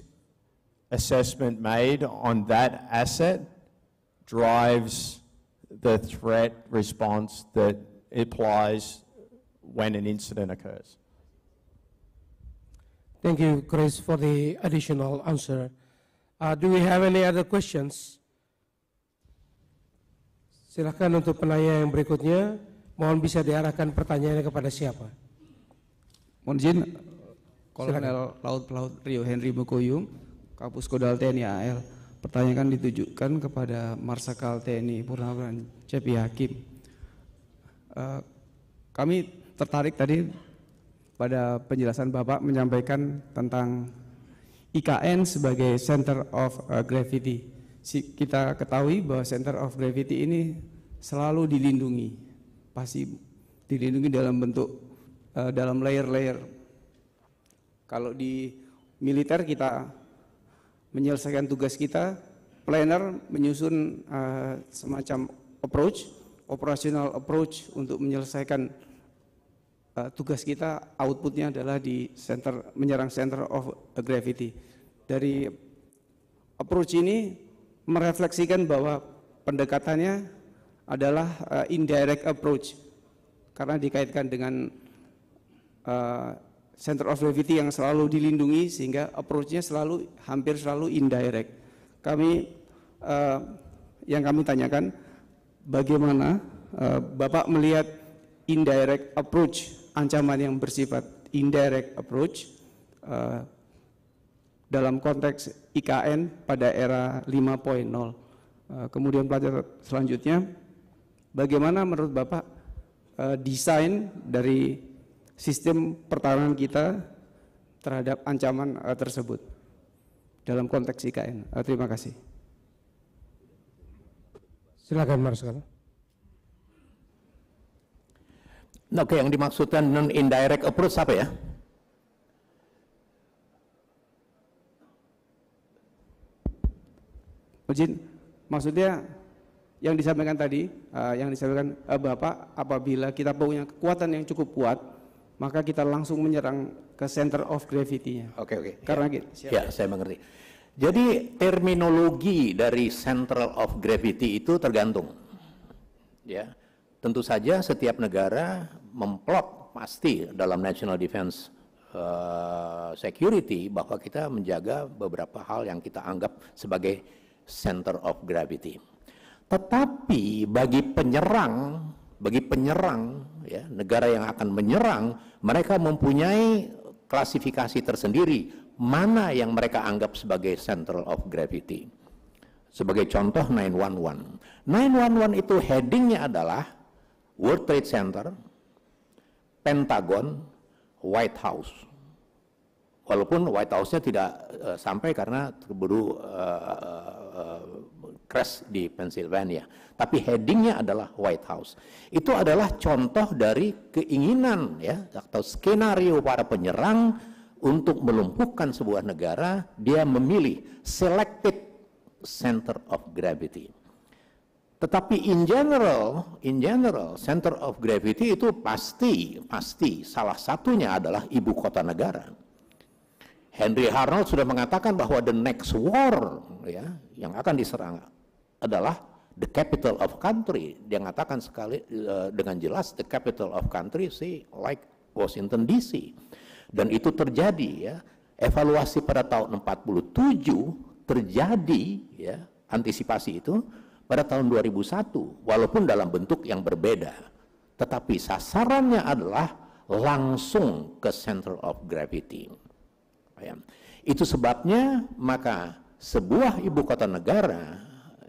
assessment made on that asset drives the threat response that applies when an incident occurs. Thank you, Chris, for the additional answer. Do we have any other questions? Silakan untuk penanya yang berikutnya. Mohon bisa diarahkan pertanyaannya kepada siapa? Mohon izin, Kolonel Laut Pelaut Rio Henry Mukoyum, Kapus Kodal TNI AL. Pertanyaan ditujukan kepada Marsikal TNI Purnawiran Cepi Hakim. Kami tertarik tadi pada penjelasan Bapak menyampaikan tentang IKN sebagai center of gravity. Kita ketahui bahwa center of gravity ini selalu dilindungi, pasti dilindungi dalam bentuk dalam layer-layer. Kalau di militer kita menyelesaikan tugas kita, planner menyusun semacam operational approach untuk menyelesaikan tugas kita, outputnya adalah di menyerang center of gravity. Dari approach ini merefleksikan bahwa pendekatannya adalah indirect approach, karena dikaitkan dengan center of gravity yang selalu dilindungi, sehingga approach-nya hampir selalu indirect. Yang kami tanyakan, bagaimana Bapak melihat indirect approach, ancaman yang bersifat indirect approach dalam konteks IKN pada era 5.0. Kemudian pelajaran selanjutnya, bagaimana menurut Bapak desain dari sistem pertahanan kita terhadap ancaman tersebut dalam konteks IKN? Terima kasih. Silakan, Marsikal. Oke, yang dimaksudkan non-indirect approach apa ya? Izin, maksudnya yang disampaikan tadi, Bapak, apabila kita punya kekuatan yang cukup kuat, maka kita langsung menyerang ke center of gravity-nya. Oke. Karena ya. gitu. Ya, saya mengerti. Jadi terminologi dari central of gravity itu tergantung. Ya, tentu saja setiap negara memplot pasti dalam national defense security bahwa kita menjaga beberapa hal yang kita anggap sebagai center of gravity. Tetapi bagi penyerang ya, negara yang akan menyerang, mereka mempunyai klasifikasi tersendiri mana yang mereka anggap sebagai center of gravity. Sebagai contoh 911. 911 itu headingnya adalah World Trade Center, Pentagon, White House. Walaupun White House-nya tidak sampai karena terburu crash di Pennsylvania. Tapi headingnya adalah White House. Itu adalah contoh dari keinginan ya atau skenario para penyerang untuk melumpuhkan sebuah negara. Dia memilih selected center of gravity. Tetapi in general center of gravity itu pasti salah satunya adalah ibu kota negara. Henry Arnold sudah mengatakan bahwa the next war ya yang akan diserang adalah the capital of country. Dia mengatakan sekali dengan jelas the capital of country like Washington DC. Dan itu terjadi ya. Evaluasi pada tahun 47 terjadi ya antisipasi itu pada tahun 2001 walaupun dalam bentuk yang berbeda. Tetapi sasarannya adalah langsung ke center of gravity. Ya. Itu sebabnya maka sebuah ibu kota negara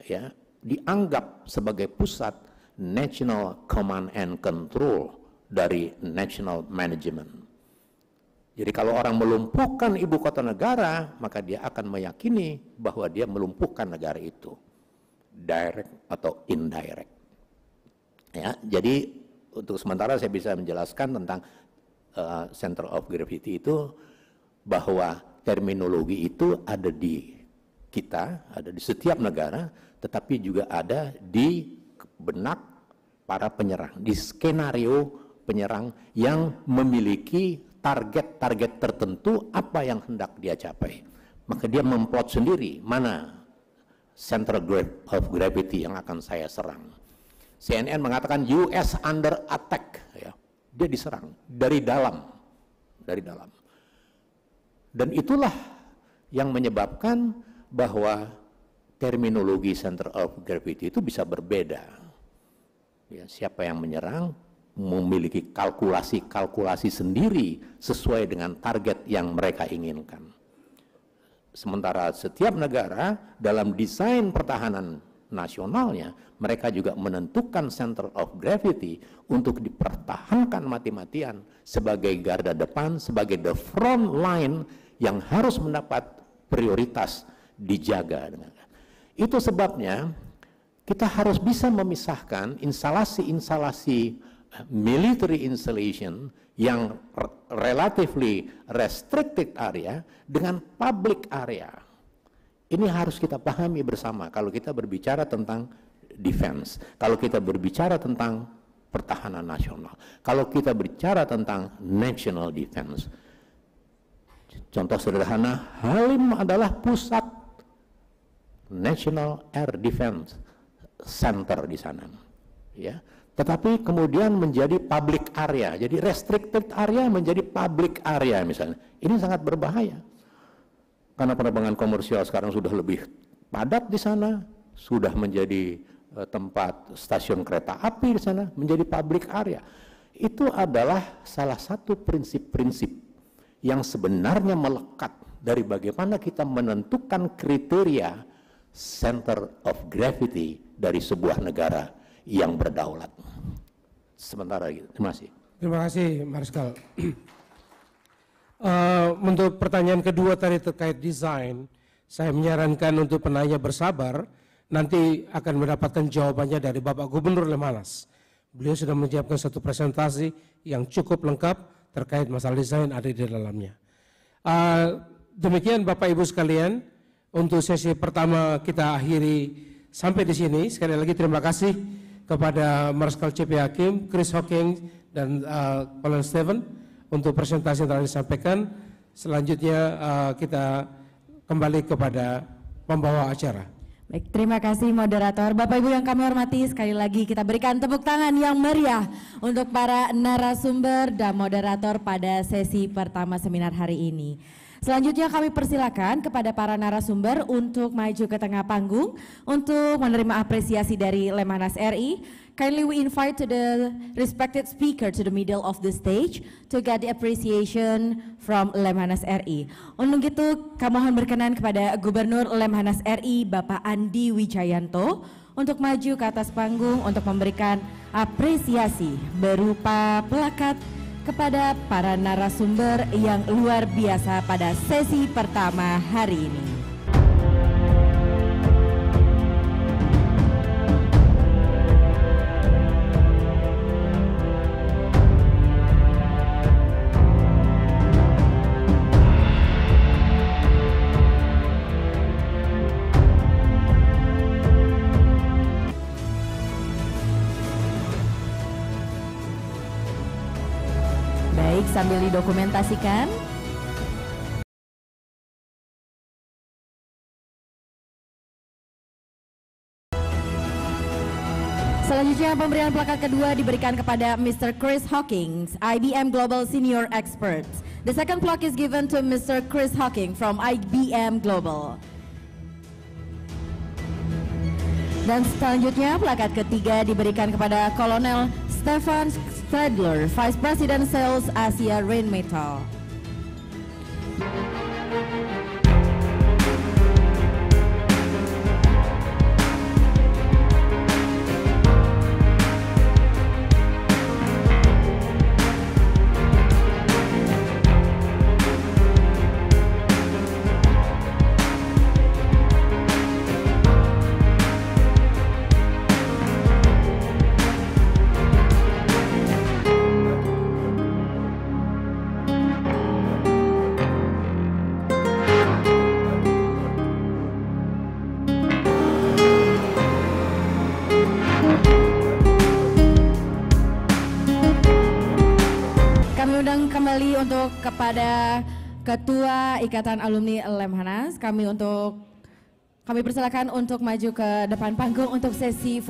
ya dianggap sebagai pusat national command and control dari national management. Jadi kalau orang melumpuhkan ibu kota negara, maka dia akan meyakini bahwa dia melumpuhkan negara itu, direct atau indirect. Ya, jadi untuk sementara saya bisa menjelaskan tentang center of gravity itu, bahwa terminologi itu ada di kita, ada di setiap negara, tetapi juga ada di benak para penyerang, di skenario penyerang yang memiliki target-target tertentu apa yang hendak dia capai. Maka dia memplot sendiri mana center of gravity yang akan saya serang. CNN mengatakan US under attack, ya. Dia diserang dari dalam. Dan itulah yang menyebabkan bahwa terminologi center of gravity itu bisa berbeda. Ya, siapa yang menyerang memiliki kalkulasi sendiri sesuai dengan target yang mereka inginkan. Sementara setiap negara dalam desain pertahanan nasionalnya, mereka juga menentukan center of gravity untuk dipertahankan mati-matian sebagai garda depan, sebagai the front line yang harus mendapat prioritas dijaga. Itu sebabnya kita harus bisa memisahkan instalasi-instalasi military installation yang relatively restricted area dengan public area. Ini harus kita pahami bersama kalau kita berbicara tentang defense, kalau kita berbicara tentang pertahanan nasional, kalau kita berbicara tentang national defense. Contoh sederhana, Halim adalah pusat National Air Defense Center di sana, ya. Tetapi kemudian menjadi public area, jadi restricted area menjadi public area misalnya. Ini sangat berbahaya. Karena penerbangan komersial sekarang sudah lebih padat di sana, sudah menjadi tempat stasiun kereta api di sana, menjadi public area. Itu adalah salah satu prinsip-prinsip yang sebenarnya melekat dari bagaimana kita menentukan kriteria center of gravity dari sebuah negara yang berdaulat. Sementara gitu. Terima kasih. Terima kasih, Marskal. Untuk pertanyaan kedua tadi terkait desain, saya menyarankan untuk penanya bersabar, nanti akan mendapatkan jawabannya dari Bapak Gubernur Lemhanas. Beliau sudah menyiapkan satu presentasi yang cukup lengkap terkait masalah desain ada di dalamnya. Demikian Bapak Ibu sekalian, untuk sesi pertama kita akhiri sampai di sini. Sekali lagi terima kasih kepada Marskal C.P. Hakim, Chris Hawkins, dan Colonel Stephen untuk presentasi yang telah disampaikan. Selanjutnya kita kembali kepada pembawa acara. Baik, terima kasih moderator. Bapak Ibu yang kami hormati, sekali lagi kita berikan tepuk tangan yang meriah untuk para narasumber dan moderator pada sesi pertama seminar hari ini. Selanjutnya kami persilakan kepada para narasumber untuk maju ke tengah panggung untuk menerima apresiasi dari Lemhanas RI. Kindly we invite to the respected speaker to the middle of the stage to get the appreciation from Lemhanas RI. Untuk itu kami mohon berkenan kepada Gubernur Lemhanas RI Bapak Andi Wijayanto untuk maju ke atas panggung untuk memberikan apresiasi berupa plakat kepada para narasumber yang luar biasa pada sesi pertama hari ini. Baik, sambil didokumentasikan. Selanjutnya pemberian plakat kedua diberikan kepada Mr. Chris Hawkins, IBM Global Senior Expert. The second plaque is given to Mr. Chris Hawkins from IBM Global. Dan selanjutnya plakat ketiga diberikan kepada Kolonel Stefan Stadler, Vice President Sales Asia Rheinmetall. Kembali untuk kepada Ketua Ikatan Alumni Lemhanas, kami persilakan untuk maju ke depan panggung untuk sesi